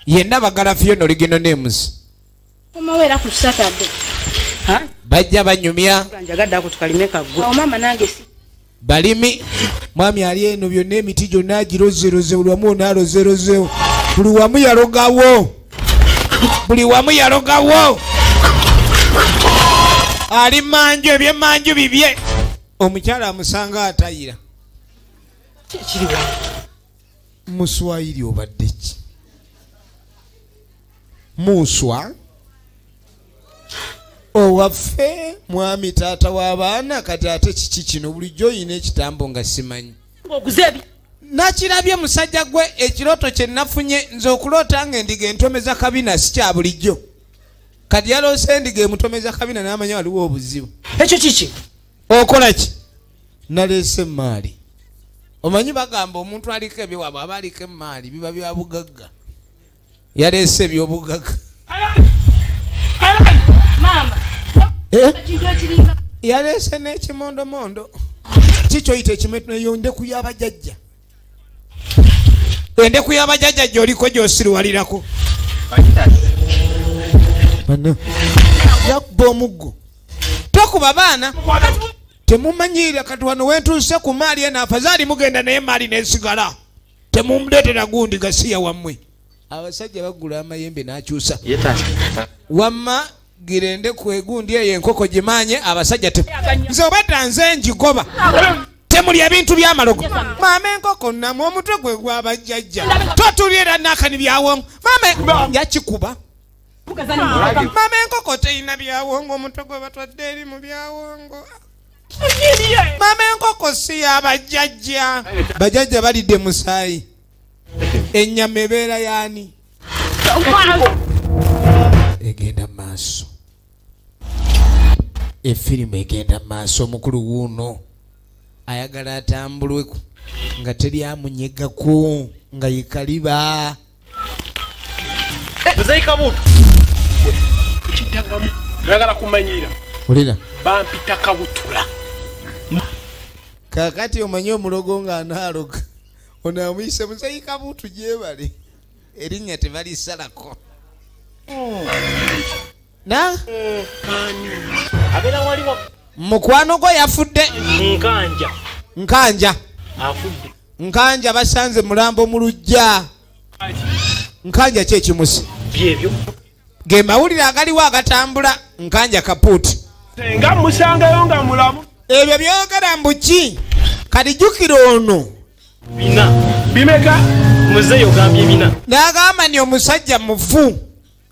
yenna bagala Fiona Original Names omawera ku Saturday bajja banyumya njagadde ako tukalime kaggwe mama nange si balimi mwami ali eno byonna emiti gyonna agirozeroze buli wamu onaalozerozeo buli wamu yalogawo ali manju ebyemmanju bibye omukyala amusanga atayira muswayiri obadde ki muswa owaffe mwami taata w'abaana kati ate kiki kino bulijjo oyina ekitambo nga simanyi nakirabye musajja gwe ekirooto kye nafunye nze okuloota nga endiga entomeza kabina si kya bulijjo kati yaloose endiga emutomeza kabina n'amanya waliwo obuzibu ekyo kiki okola ki naleese emaali omanyi bagamba omuntu aliko ebyewabwe aba aliko emaali biba bya bugagga yaleese ebyobugagga yaleese n'ekimondomondo kikyoyita ekimeyo ndeku y'abajajja endeku y'abajajja gy'oliko gy'osiriwalirako yakuba omuggo tokuba baana temumanyirira kati wano wentuuse ku maali eno afazaali mugenda naye maali n'esigala temumuleetera gundi gasiya wammwe abasajja bagula amayembe n'akyusa wamma girende ku egundi eyo enkoko gimanye abasajja nze obadda nze njigoba temuli ebintu by'amalogo maama enkoko namwe omutwe gwe gw'abajjajja totulyera nakani byawongo maama yakikuba maama enkoko teyina byawongo omutwe gwe batwadde eri mu byawongo maama enkoko si y'abajjajja bajjajja balidde musaayi ennyama ebeera yaani egenda maaso efirimu egenda maaso omukulu wuuno ayagala atambulweku nga teri amunyegako nga yekaliba nagala kumanyira olira bampita Kabutula kakati omanye omulogo nga anaaloga ono amuyise muzeyi Kabutu gyebale erinnya tebalisalako na abera waliwo mukwano gwo yafudde nkanja afudde nkanja basanze mulambo mu lujja nkanja kyekimusi byebyo ge mawulire agaliwo agatambula nkanja kapuuti nga musangayo nga mulamu ebyo byogera mbuki kati jjukira ono bina bimeka muzeeyo gambye bina n'agamba ni omusajja mufu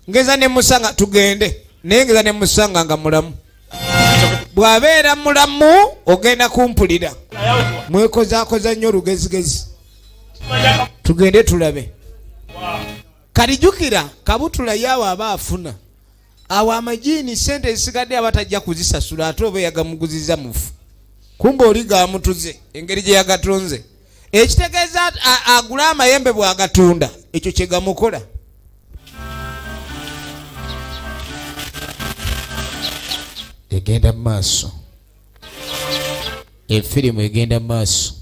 ngeza ne musanga tugende naye ngeza ne musanga nga mulamu bw'abeera mulamu ogenda kumpulira mwekozaakoza nnyo olugezigezi tugende tulabe kati jjukira Kabutula yaawe aba afuna awo amajiini sente ezisigadde abatajja kuzisasula ate oba yagamuguziza mufu kumba oli gamutuze engeri gye yagatonze ekitegeeza agula amayembe bw'agatunda ekyo kye gamukola egenda mu maaso efirimu egenda mu maaso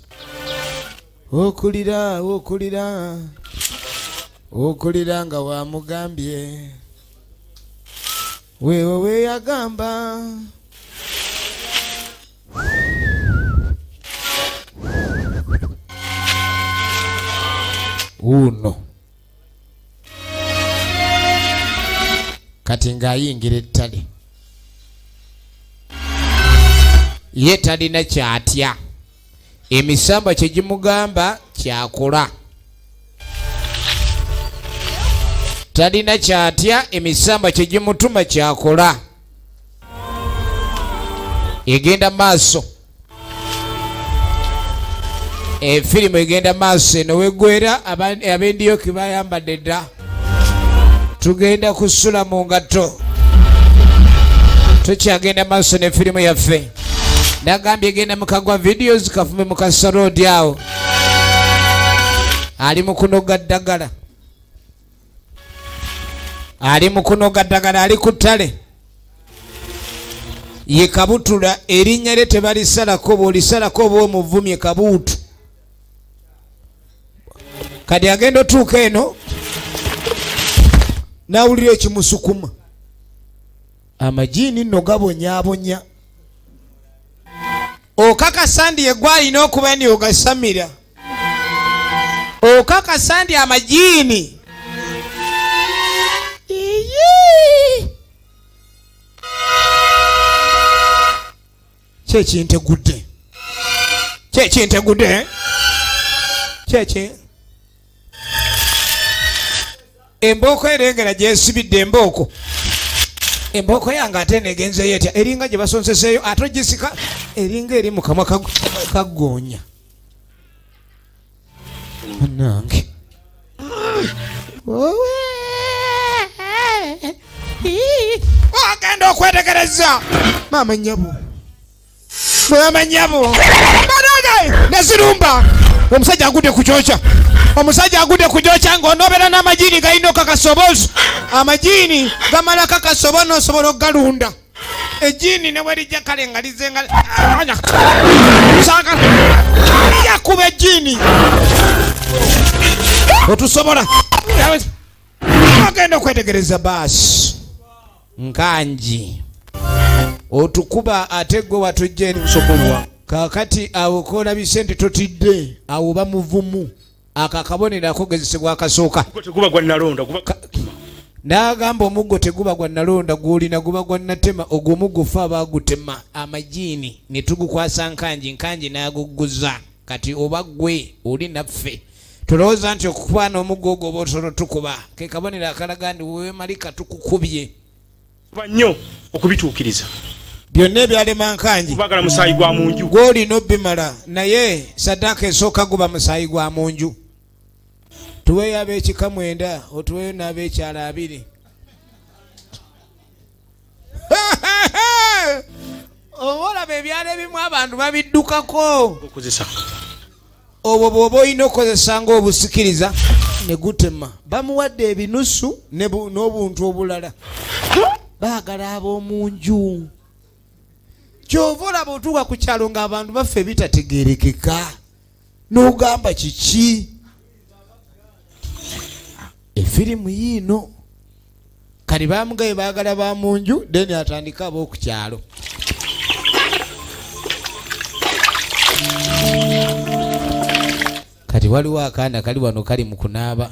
okulira nga wamugambye weewo weeyagamba uno kati ng'ayingira ettale ye talina kyatya emisamba kye gimugamba kyakola talina kyatya emisamba kye gimutuma kyakola egenda maaso efirimu egenda maaso eno wegwera ab'endiyoki bayambadde dda tugenda kusula mu ngatto tukyagenda maaso ne firimu yaffe nagambye egenda mukagwa videos kafume mukasarodi awo ali mukunoga ddagala ali ku ttale ye kabutula erinnya lye tebalisalako bw'olisalako oba omuvumye kabuutu kati agenda otuuka eno nawulira ekimusukuma amajiini nno gabonyaabonya okakasa ndi egwalina okuba ndi ogasamira okakasa ndi amajiini kyekintegudde kyeki embooko erengera gyesibidde embooko yange ate negenzeyo etya eringa gye basonseseeyo ate ogisika eringa eri mukamwa kaggoonya nange agenda okwetegereza maama nyabo nezirumba omusajja agudde ku kyokya ng'onoobera n'amajiini galina okakasobozo amajiini gamala kakasobo n'osobola okugalunda ejiini ne bwerijja kale nga lizenga yakuba ejiini otusobola agenda okwetegereza baasi nkanji otukuba ate gwe watujja eri musokolwa kakati awo kola bisente totidde awo bamuvumu akakabonera akogezesebwa akasooka n'agamba omuggo teguba gwa nalonda gwolina guba gwa natema ogwo omuggo fe abaagutema amajiini ne tugukwasa nkanji n'agugguza kati oba gwe oli naffe tulowooza nti okukwana omuggo ogwo oba otono tukuba ke kabonera akalaga ndi wewemalika tukukubye nnyo okubituukiriza byonna ebyalema nkanji bagala musaayi gwa munju gwolina obbimala naye saddaaka esooka guba musaayi gwa munju tuweeyo ab'ekika 9 otuweeyo n'ab'ekyala 2 oba olaba ebyalo ebimu abantu babiddukako okozesa obwo bw'oba olina okukozesa ng'obusikiriza ne gutema bamuwadde ebinusu n'obuntu obulala baagala ab'omunju kyova olaba otuuka ku kyalo ng'abantu baffe bitategerekeka n'ogamba kiki efirimu yiino kati bamugaye baagala ba munju deni atandika ab'oku kyalo kati waliwo akaana kali wano kali mu kunaaba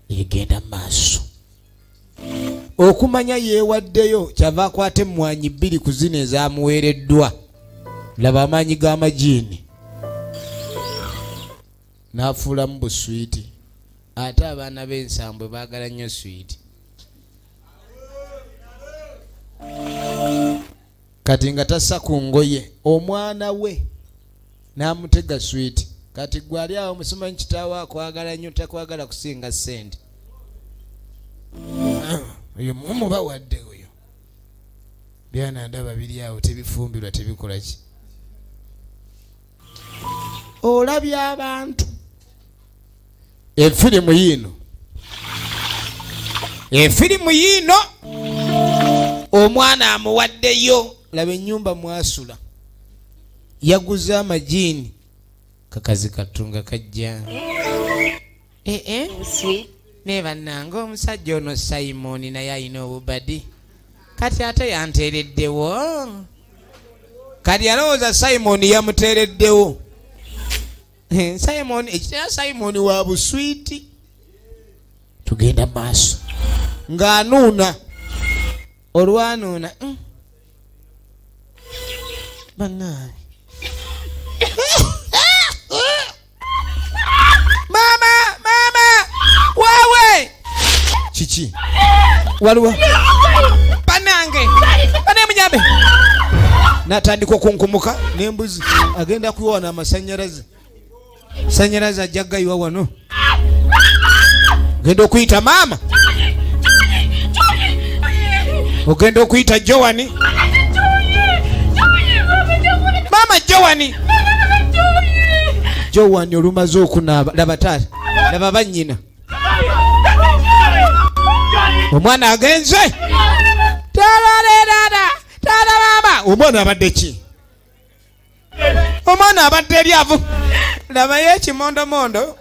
egenda maaso okumanya yeewaddeyo kyava akwata emmwanyi 2 ku zino ezaamuweereddwa laba amaanyi g'amajiini n'afuulamu buswiiti ate abaana b'ensambwe baagala nnyo swiiti kati nga tassa ku ngoye omwana we n'amutega swiiti kati gwe ali awo musomanyi kitaawo akwagala nnyo takwagala kusinga ssente oyo mumubawadde oyo byana ndaba biri awo tebifumbirwa tebikola ki olabye abantu efirimu yiino omwana amuwaddeyo laba ennyumba mwasula yaguze amajiini kakazi katunga kajja ne bannanga omusajja ono Simon naye alina obubadi kati ate yanteereddewo kati yalowooza Simon yamuteereddewo Simon ekitera Simon wa buswiti tugenda maaso ng'anuuna olwanuuna bannaawe mama waawe kiki waliwo banange banemujambe natandika okunkumuka n'embuzi agenda kuyiwana amasanyalaze sanyalaze ajja gayiwa wano ogenda okuyita maama ogenda okuyita Jowani maama Jowani olumaze okunaaba laba taata laba bannyina omwana agenze taata maama omwana abadde ki omwana abadde eryavu labayo ekimondomondo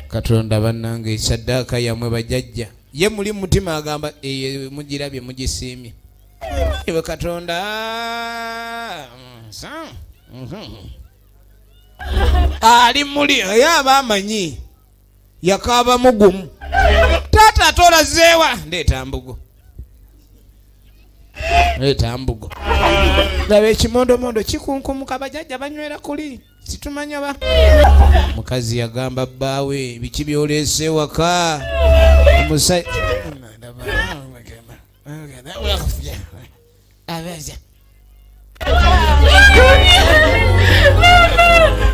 Katonda bannange saddaaka yamwe bajjajja ye muli mutima agamba mugirabye mugisiimye ewe Katonda ali muli yaba amanyi yakaaba mugumu taata atolazeewa ndeeta mbugo laba ekimondomondo kikunkumuka bajjajja banywera kuli situmanya ba mukazi yagamba bbaawe biki byoleese waka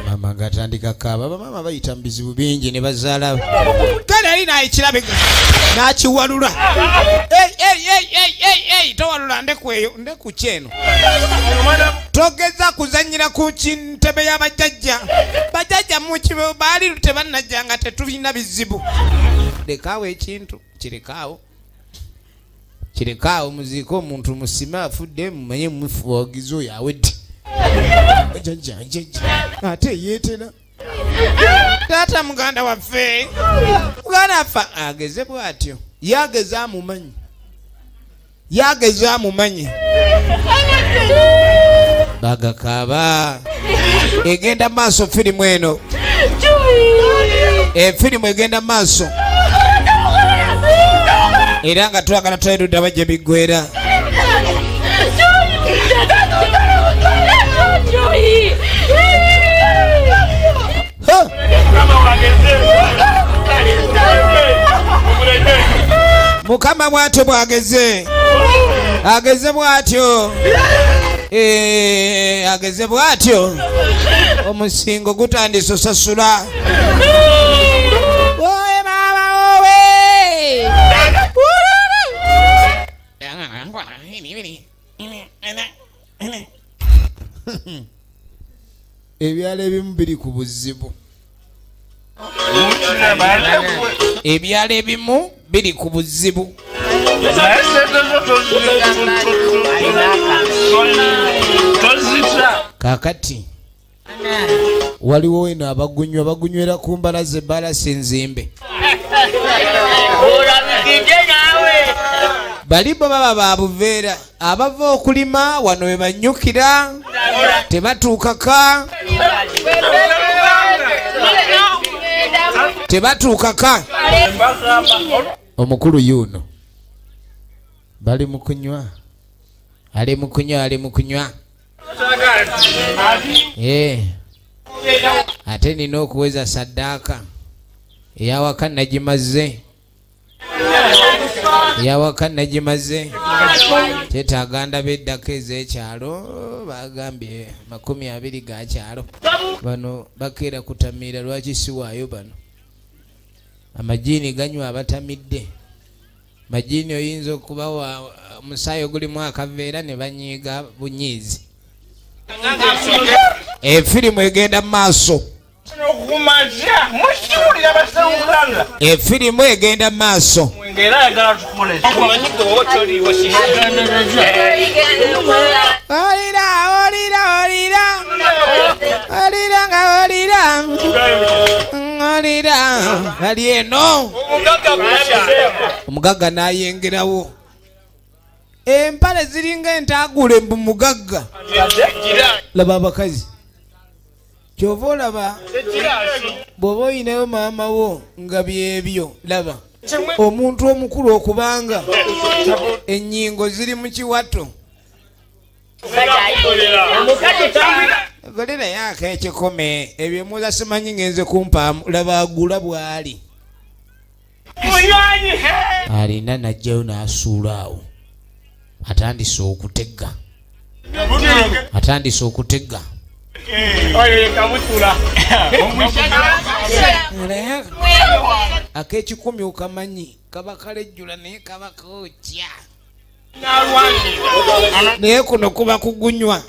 mama gatandika kaaba bamama bayita mu bizibu bingi ne bazaala kale ali naye kirabega n'akiwalula towalula ndeku kyeno togeza kuzanyira ku ntebe y'abajjajja bajjajja mukibe baali tebannajja nga tetulina bizibu lekaawo ekintu kirekaawo muziiko omuntu musima afudde mumanye mufuwagizi oyo awedde jjajja ate yeetera taata muganda waffe ageze bw'atyo yageza amumanyi bagakaaba egenda maaso firimu eno firimu egenda maaso era nga twagala twaludda bajja biggwera Mukama bw'atyo bw'ageze bw'atyo ageze bw'atyo omusingo gutandise osasula wowe mama wowe ebyalo ebimu biri ku buzibu ebyalo ebimu biri ku buzibu kakati waliwo weno abagunywera ku mbala z'ebbala Senzimbe balibo baba babuveera abava okulima wano we banyukira tebatuukaka omukulu yuno bali mukunywa ali mukunywa ate nina okuweza saddaaka eyawaka nagimaze kyetaaga ndaba eddako ez'ekyalo bagambye 20 ga kyalo bano bakeera kutamiira lwaki siwaayo bano amajiini ganywa abatamidde majiini oyinza okubawa omusaayi ogulimu akaveera ne banyiiga bunyiizi efirimu egenda mu maaso efirimu egenda mu maaso olira ali eno omugagga n'ayengerawo empale ziringa entaagule mbu mugagga laba abakazi kyova olaba bw'oba oyinayo maama wo nga byebyo laba omuntu omukulu okubanga ennyingo ziri mu kiwato golera yaka ekikome ebyo muza simanyi ngenze kumpaamu laba agula bw'ali alina najjayo n'asuula awo atandise okutega ak'ekikumi okamanyi kaba kalejjula naye kaba kookya naye kuno kuba kugunywa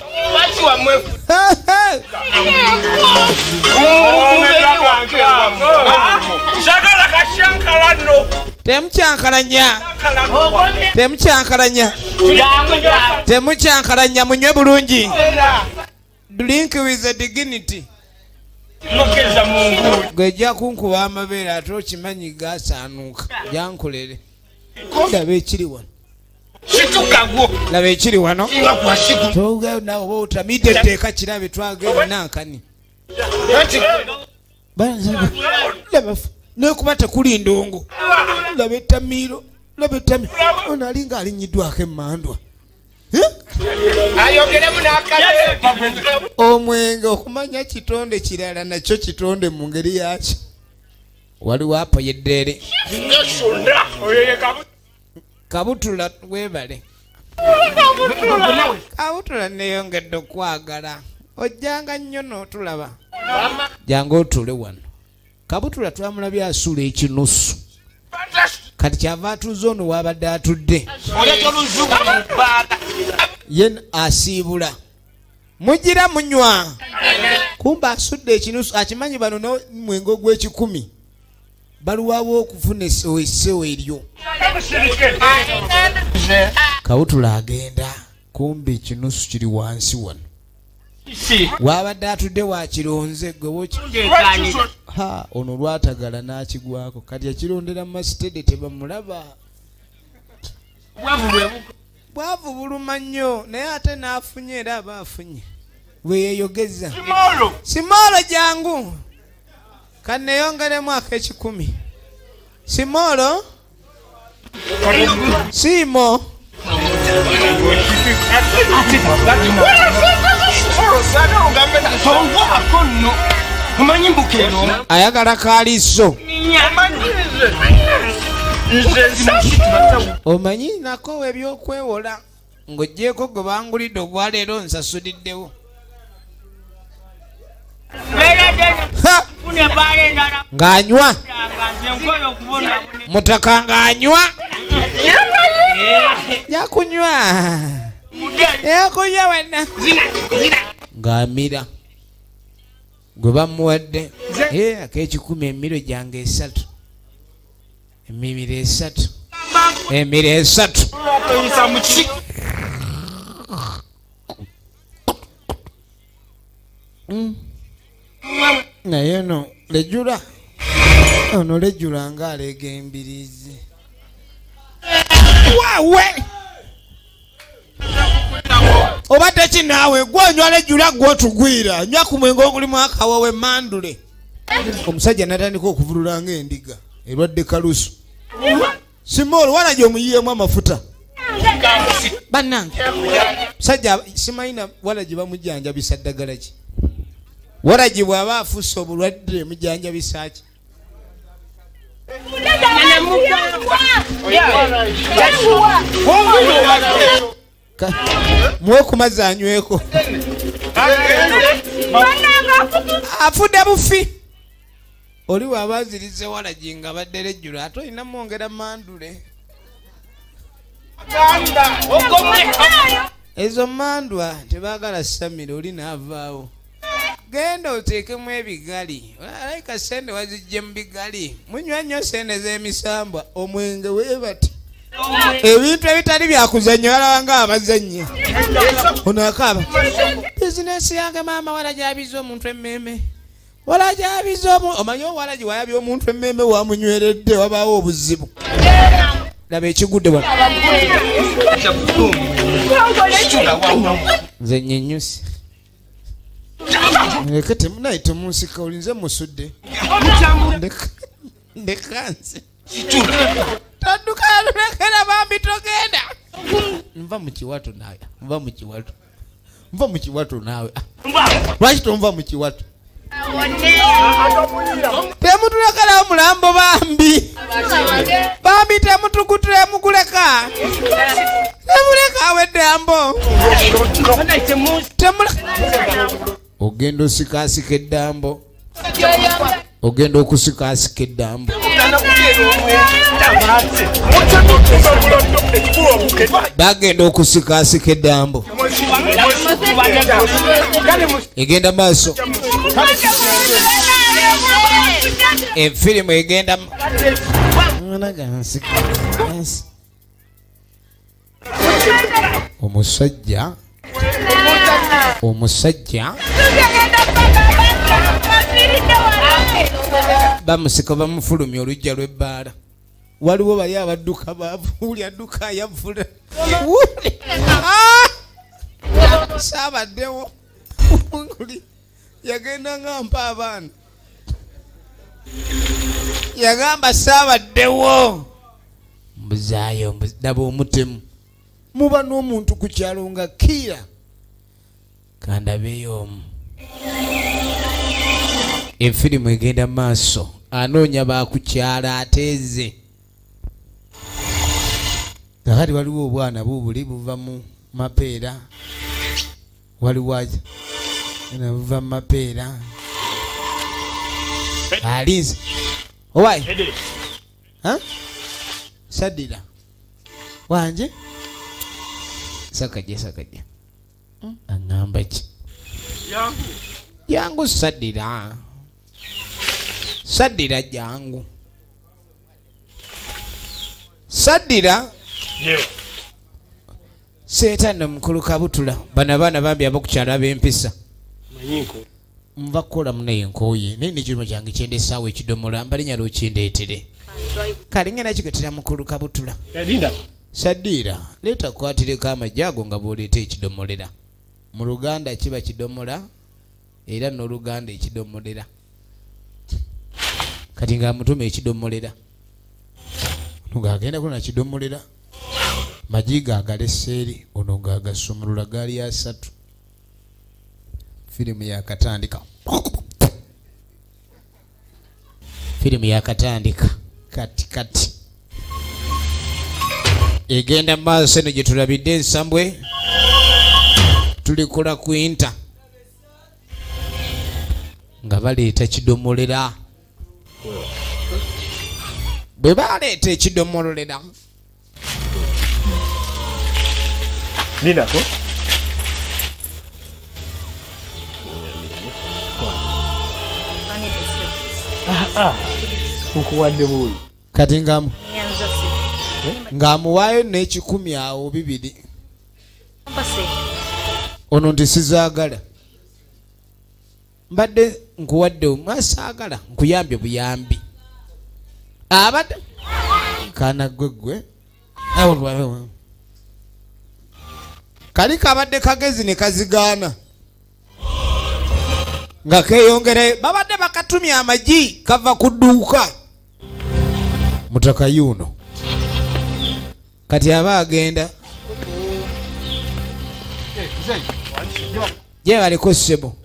temukyankalanya munywe bulungi drink with a dignity gwejja kunkuba amabeere ate okimanyi gasaanuuka jankolere laba ekiri wano togayo nawe oba otamidde etteeka kirabe twagenda nankani nekuba tekuli ndongo laba ettamiiro ono alinga alinyiddwako emmandwa omwenge okumanya kitonde kirala nakyo kitonde mu ngeri yakyo waliwo apo yeddeere kabutula webale kabutula neyongedde okwagala ojjanga nnyo n'otulaba jangu otule wano kabutula twamulabye asuula ekinusu kati kyava atuuza ono wabadde atudde ye asiibula mugira munywa kumba asudde ekinusu akimanyi bano n'omwenge ogw'ekikumi baluwawo okufuna essewo eryo kabutula agenda kumba ekinusu kiri wansi wano wabadde atudde wakironze ono lwatagala n'akigwako kati akirondera mu masitede tebamulaba bwavu buluma nnyo naye ate n'afunye era aba afunye bweyeyogeza Simolo jangu kaneyongeremu ak'ekikumi Simolo Simo ayagala kaliso omanyi nakowa ebyokwewola ng'ogyeko gwe bangulidde ogwaleero nsasuliddewo ng'anywa mutaka ng'anywa yakunywa yakunywa wenna ng'amira gwe bamuwadde ak'ekikumi emiro gyange 3 emimiro 3 emiro 3 naye no lejula ono lejula ng'aleega embiriizi waawe obadde ki naawe gwonywa lejula gw'otugwira nywa ku mwenge ogulimu akawawe mandule omusajja natandika okuvulula ng'endiga erwadde kalusu Simolo walaji omuyiyeemu amafuta bannange musajja simayina walaji bamujjanjabisa ddagala ki walaji bw'aba afuuse obulwadde mujjanjabisa ki muwe ku mazzi anyweko afudde bufi oli waba azirize walaji nga badde lejjula ate olina mwongera mandule ezo mandwa tebaagala samira oli naavaawo genda oteekemu ebigali alayika sente wazijje mu bigali munywa nnyo sente z'emisambwa omwenge weebati ebintu ebitali byakuzannya balaba nga abazannya ono akaaba bizinesi yange maama walajabiza omuntu emmeme walajabiza omanyi owalaji wayabya omuntu emmeme wamunyweredde wabaawo obuzibu laba ekigudde wano nze nyenyusi Lekete munayi temunsika olinze musudde. Ndekanze. Tadduka yalekera bambi togenda. Nva mu kiwato nawe. Nva mu kiwato nawe. Lwaki tonva mu kiwato? Temutulekera omulambo bambi. Bambi temutugutule muguleka. Temuleka awedde ambo. Ogenda osikasika eddambo. Ogenda okusikasika eddambo. Bagenda okusikasika eddambo. Egenda maaso. Efirimu egenda omusajja bamusika bamufulumya olujja lw'ebbaala. Waliwo bali abadduka baavuuli adduka ayavula. Saabaddewo yagenda ngampa abaana. Yagamba saabaddewo. Mbuzaayo daba omutemu. Muba n'omuntu ku kyalo nga Kiira. Kandabeeyo omu. Efirimu egenda maaso. Anoonya baakukyala ateeze. Kakati waliwo obwana buubuli buva mu mapeera. Waliwo aja buva mu mapeera. Alinze. Owaayi. Sadira. Wanje? Sakajja. Aŋŋamba ki? Jangu Sadira. Sadira jangu. Sadira. Seetano mukulu Kabutula. Bano abaana bambi abakukyala ab'empisa. Nva kukola munaye nkooye. Naye n'ekirimo kyange kyendesaawo ekidomola. Mbalinya lw'okindeetere. Kale ngenda kiketera mukulu Kabutula. Sadira. Leeta kukwatireko amajjaago nga bw'oleeta ekidomolera. Mu Luganda kiba kidomola. Era n'Oluganda ekidomolera. Kati nga mutume ekidomolera. Ng'agenda kuna kidomolera. Majiga agalesseeri ono ng'agasumulula gaali asatu. Firimu yakatandika. Firimu yakatandika. Kati. Egenda maaso eno gye tulabidde ensambwe. Tulikola kwinta. Nga baleeta kidomolera. Bwe baleeta ekidomolera. Ninako? Nkuwadde buuli. Kati ng'amuwaayo n'ekikumi awo bibiri. Ono nti sizaagala. Mbadde nkuwadde mwasaagala nkuyambye buyambi. Abadde kaana gwe. Kali kabadde kagezi ne kazigaana. Nga keeyongere babadde bakatumya amagi kava ku dduuka. Mutaka yuno. Kati aba agenda. Je baliko ssebo.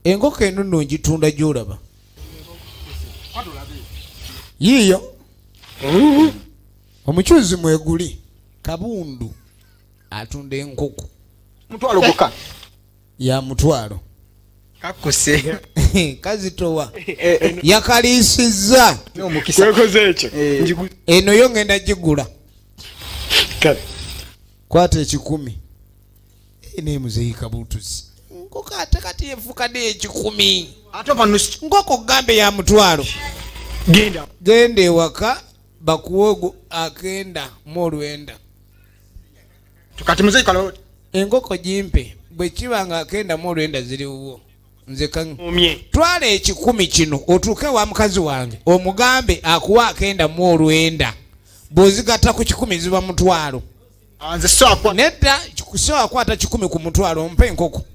Enkoko eno nno ngitunda gy'olaba. Yiyo. Omukyuzi mweguli. Kabundu. Atunda enkoko. Mutwalo guka. Ya mutwalo. Kakuse. Kazitowa. Yakaliisizza. Kwekoze ekyo. Eno yo ngenda gigula. Kale. Kwata ekikumi. Ne muzeyi Kabutuzi. Nkoko ate kati yefukadde ekikumi. Ate panusi. Nkoko gambe ya mutwalo. Genda ewaka bakuwogo akenda mu Lwenda. Tukati muzeyi kaloti. Enkoko jimpe bwe kiba nga akenda mu Lwenda ziriwo. Nze kange. Twala ekikumi kino otuuke wa mukazi wange. Omugambe akuwa akenda mu Lwenda. Bw'ozigatta ku kikumi ziba mutwalo. Anze sawa kwa. Nedda sawa kwata kikumi ku mutwalo mpe enkoko.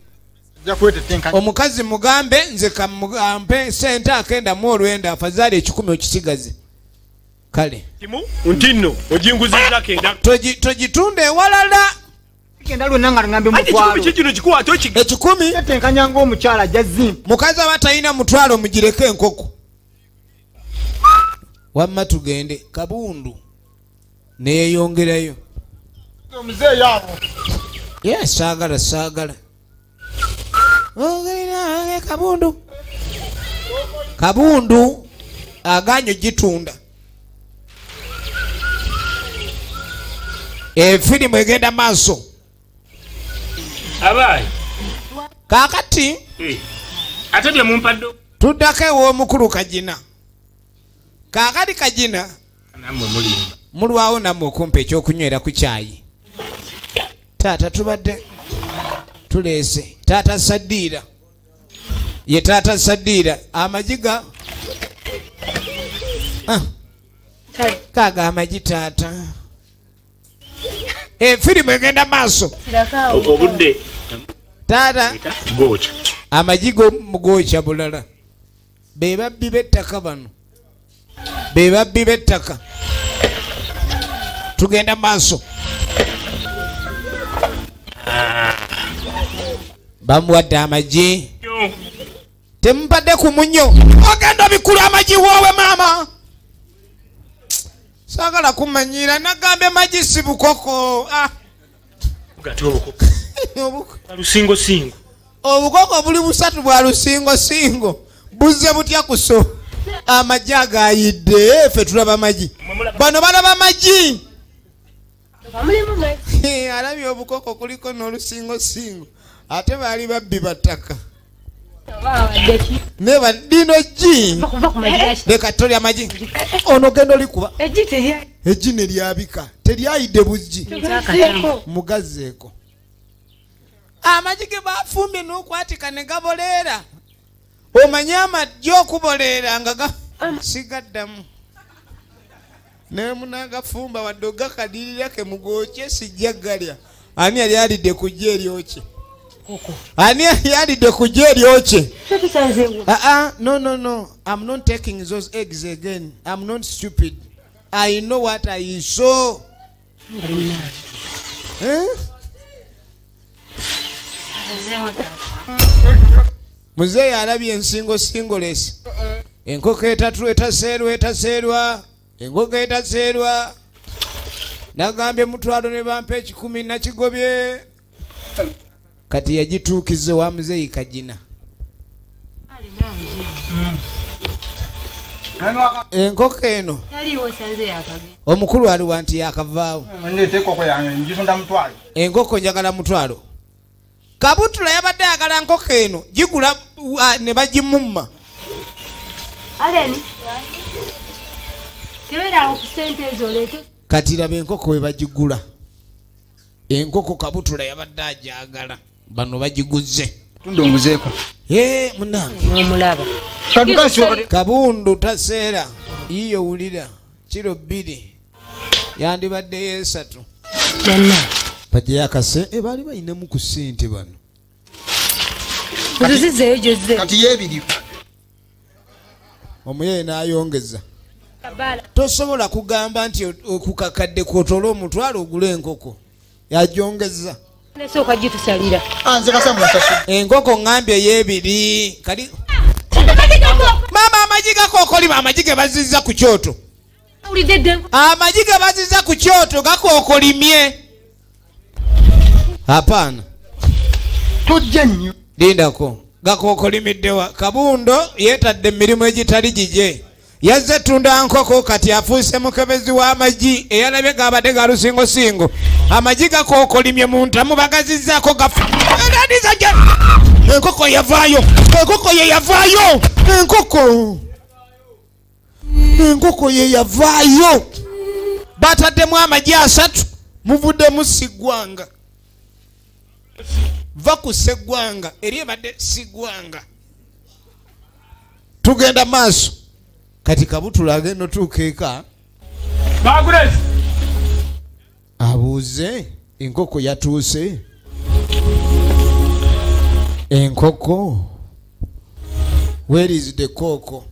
Ja kwetetenkanya. Omukazi mugambe nze kamugambe sente akenda mu olwenda afadhali 10 okisigaze. Kale. Timu ntino ojinguziza kenda. Togitunde walala. Kenda lwonna nga ngambe Ati mutwalo. kino kikwata oki. 10 Tetenkanya ng'omukyala jazimpa. mukazi abatayina mutwalo mugireke enkoko. Wamma tugende Kabundu neyongerayo. Omuzeeyi yaabo. Yes, sagala. Ogerina Kabundu. Kabundu aganyo gitunda. Filimu egenda maaso. Abayi. Kakati Ate bye mumpaddo. tuddako ew'omukulu Kajina. Kakati Kajina Namwe mulimba. mulwawo nammwe okumpa ekyokunywera ku kyayi. Taata tubadde tuleese taata Saddiira ye taata Saddiira amajiga kaga amagi taata. Firimu egenda maaso. Obudde. Taata Gocha. amajigo mugocha bulala. Be babbi b'ettaka bano. Be babbi b'ettaka. Tugenda maaso. Bamuwadde amagi. Temumpadde ku munyo. Ogenda obikula amagi woowe maama. Sagala kumanyira nagambe amagi si bukoko. Gati obukoko. Lusingo. Obukoko buli busatu bwa lusingo. Buzze butya kuso. Amagi agayidde ffe tulaba amagi. Bano balaba amagi. Alabye obukoko kuliko n'olusingo. Ate baali babbi battaka. Neba dino ji. Leka tolya amagi. Ono gendo likuba. Eji ne lyabika. Teryayidde buzgi. Mugazzeeko. Amagi ge bafumbye n'okwatika ne gaboleera. Omanyi amagi okuboleera nga sigaddamu. Ne munagafumba wadde ogakadirirake mugookye sijja galya. Ani yali alidde ku jje eryokye? Ani yalidde ku jje eryokye? No. I'm not taking those eggs again. I'm not stupid. I know what I saw. Muzeeyi alabye ensingo lesi. Enkoko etaseerwa. Enkoko etaseerwa. Nagambye mutwalo ne bampa 10 nakigobye. Kati yagituukize wa Muzeeyi Kajina. Enkoko eno omukulu aliwa nti yakavaawo. Enkoko njagala mutwalo. Kabutula yabadde ayagala nkoko eno gigula ne bagimumma. Kati laba enkoko we bagigula. Enkoko Kabutula yabadde ajagala. Bano bagiguze. Tundonguzeeko. Munange. Omulaba. Kabundu taseera. Iyo wulira. Kiro 2. Yandibadde 3. Janna. Pajja yakase bali bayinemu ku ssente bano. Uzizeyo jozze. Kati yebiri. Omuyeyi n'ayongeza. Tosobola kugamba nti okukakadde kwotolo omutwalo ogule enkoko. Yajongeza. Nesooka gitusalira. Nze kasa mwasasu. Enkoko ngambye yebiri. Kali. Mama amagi gakookolima amagi ge bazizza ku kyoto. Amagi ge bazizza ku kyoto gakookolimye. Hapana. Tujja nnyo. Lindako. Gakookolimiddewa. Kabundo yeetadde emirimu egitali gije. Yazze tunda nkoko kati afuuse mukebezi w'amagi eyalabye gabadde ga lusingo. Amagi gakookolimye mu ntamu bagazizzaako gafu. Enkoko yavaayo. Enkoko ye yavaayo. Bataddemu amagi 3 muvuddemu sigwanga. Va ku Seggwanga eri ebadde Sigwanga. Tugenda maaso. Kati Kabutula agenda tuukeeka. Bagres. Abuuze enkoko yatuuse. enkoko. Where is the koko?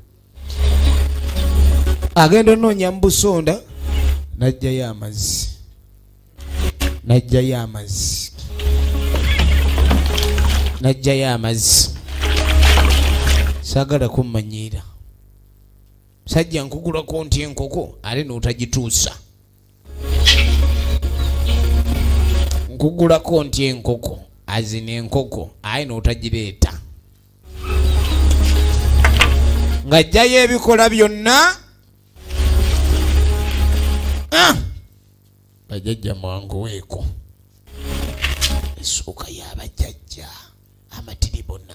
Agenda noonya mu busonda najjayo amazzi. Najjayo amazzi. Sagala kummanyira. Sajja nkugula konti enkoko ale n'otagituusa. Nkugula konti enkoko azina enkoko aye n'otagireeta. Ng'ajjayo ebikola byonna. Bajjajja mwanguweeko. Essuuka y'abajjajja amatiribona.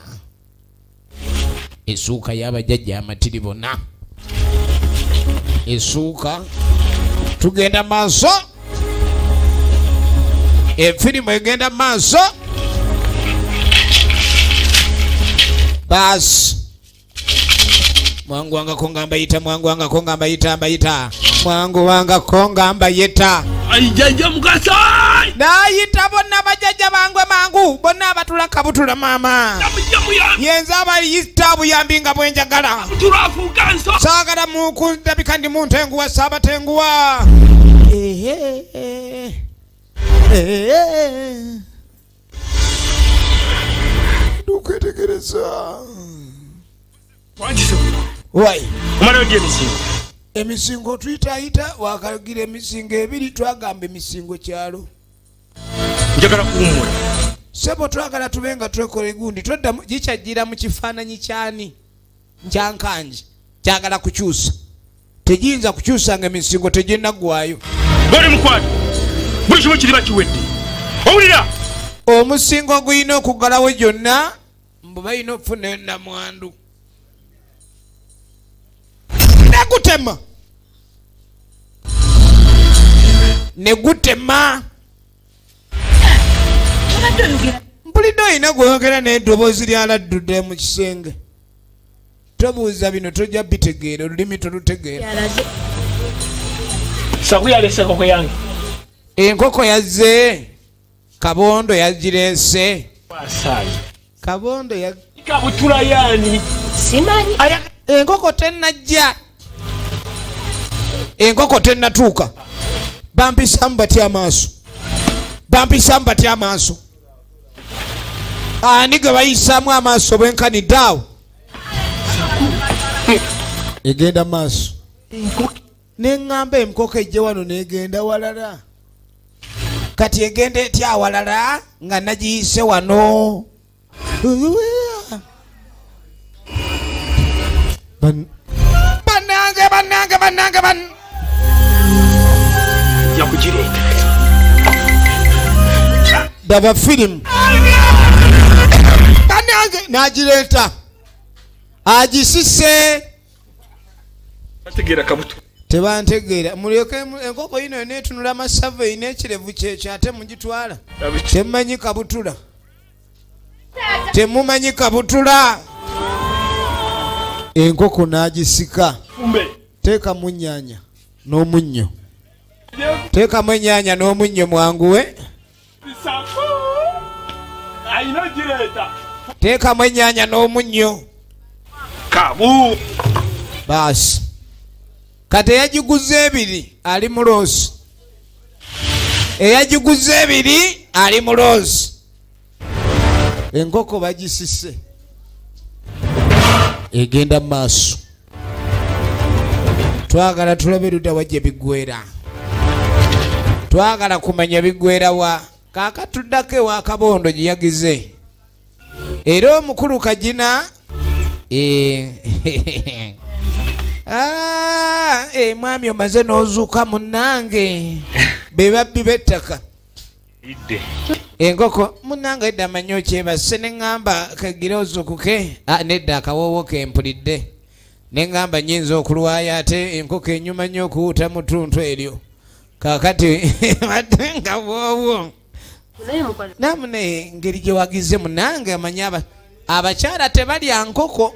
Essuuka y'abajjajja amatiribona. Essuuka tugenda maaso. Efirimu egenda maaso. Basi mwangu wanga kongamba yita. Mwangu wanga kongamba yita. Mwangu wanga kongamba yita. Aijanja mukasa. Nayita bonna bajjajja bangwe mangu. Bonna abatula kabutula mama. Yenza abayita buyambi nga bwenjagala. Saagala mukundabika ndi muntenguwa sabatenguwa. Nduketegereza. Wai. Omwana odi emisingo. Emisingo tuyita wakagira emisingo ebiri twagamba emisingo kyalo. Njagala kuwummula. Sebo twagala tubenga twekola egundi todda gikyajjira mu kifaananyi kyani nkyankanje kyagala kukyusa. Tejinza kukyusa nga emisingo teginnaggwayo. Bali mukwano. Buli kimu kiri bakiwedde. Owulira? Omusingo gulina okugalawo gyonna mbu balina okufuna ennamwandu. Negutema. Mpulidde olina gwogera n'eddoboozi lyaladudde mu kisenge. Tobuuza bino tojja bitegeera olulimi tolutegeera. Sagu yalese enkoko yange. Enkoko yazze. Kabondo yagireese. Kabondo ya kabutula yani. Simanyi. Enkoko tennajja. Enkoko tennatuuka. Bampisamu batya amaaso. Ani ge bayisaamu amaaso bwenkanidde awo. Egenda maaso. Neŋŋamba enkoko ejje wano n'egenda walala. Kati egenda etya walala nga nagiyise wano. Bannange. Yakugireta. Daba firimu. Bannange n'agireeta. Agisise. Bategeera kabutu. Tebantegeera. Mulyoke enkoko yino neetunula amasava erina ekirevu kyekyo ate mugitwala. Temumanyi kabutula. Temumanyi kabutula. Enkoko n'agisika. Teekamu ennyaanya n'omunnyo. Teekamu ennyaanya n'omunnyo mwanguwe. Teekamu ennyaanya n'omunnyo. Kabu. Baasi. Kati eyagiguze ebiri ali mu loosi. Eyagiguze ebiri ali mu loosi. Enkoko bagisise. Egenda mu maaso. Twagala tulabe ludda wajja biggwera. Twagala kumanya biggwera wa. Kaakatuddako ewa Kabondo gye yagize. Era omukulu Kagina mwami omaze n'ozuuka munnange. Be babbi b'ettaka. Enkoko munnange edda amanyi okyebase ne ŋŋamba kagira ozuukuke. Nedda akawoowo ke mpulidde. Ne ŋŋamba nnyinza okulwayo ate enkoko enyuma nnyo okuwuuta mu ttuntu eryo. Kaakati badde nga woowo. Namune engeri gye wagize munnange amanyi abakyala tebalya nkoko.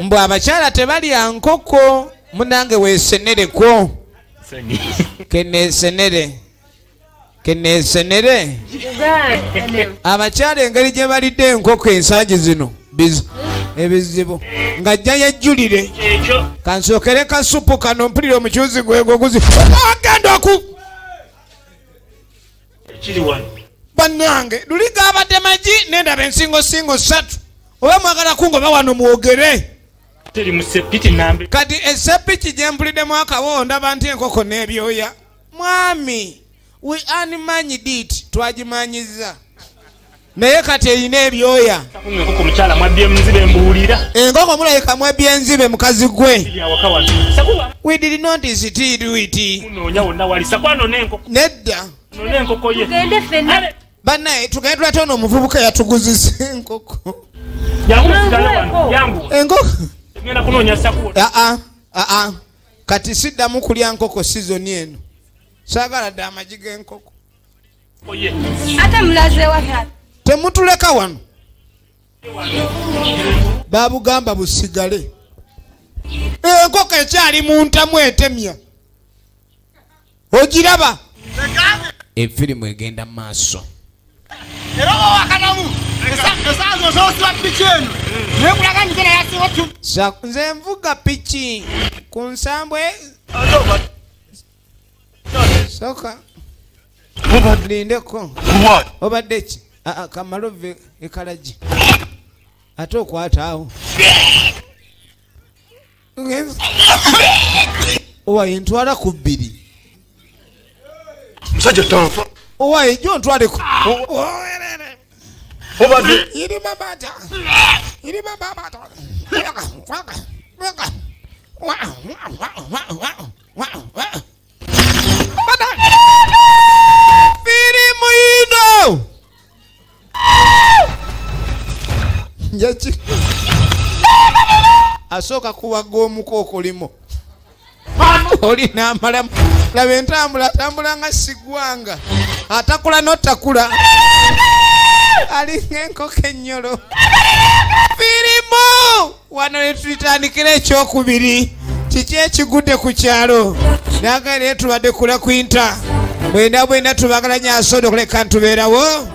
Mbu abakyala tebalya nkoko. Munnange weesenereko. Keneesenere. Kenesenere abakyala engeri gye balidde enkoko ensangi zino ebizibu ng'ajja yejjulire kansookere kasupu kano mpulira omukyuzi gwego guzi agenda ku bannange luli gaabadde magi nendaba ensingo 3 oba mwagala kungoba wano mwogere kati esepiki gye mpuliddemu akawo ndaba nti enkoko n'ebyoya mwami we animanyid it twagimanyiza naye kati erina ebyoya enkoko mulabika mwabbye enzibe mukazi gwe we did not do it nedda bannaye tugende tulatoona omuvubuka yatuguzisa enkoko kati siddamu kulya nkoko sizoni eno saagala dde amagi g'enkoko temutuleka wano babugamba busigale enkoko ekyali mu ntamu etemya ogiraba efirimu egenda mu maaso nze nvuga piki ku nsambwe soka lindeko obadde ki kamalove ekalagi ate okwata awo owaye ntwala ku 2 musajja tanfa owaye jo ntwale ku obadde iri mabata firimu ino njaki asooka kuwaga omukooko limo oli n'amalamu laba entambula atambula nga sigwanga atakula n'otakula ali ng'enkoko ennyolo firimu wano ne tutandikira ekyokubiri kiki ekigudde ku kyalo naga naye tubadde kula kwinta bwenda tubagalanya asoda okuleka ntubeerawo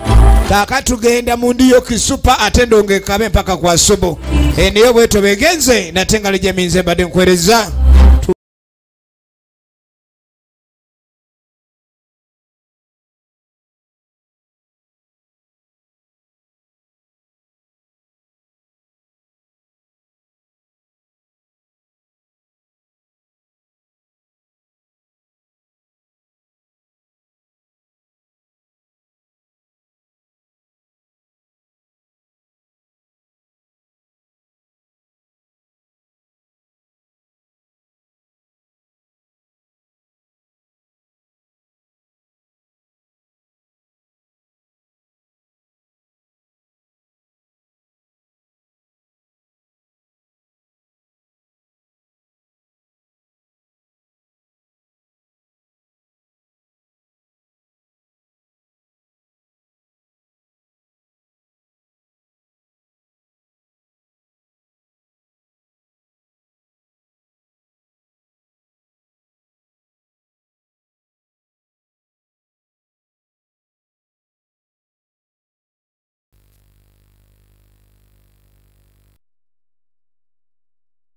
kaaka tugenda mu ndiyo kisupa ate ndongekabe mpaka kwa subo eniyo bweto begenze nate nga lijeminze mbadde nkwereza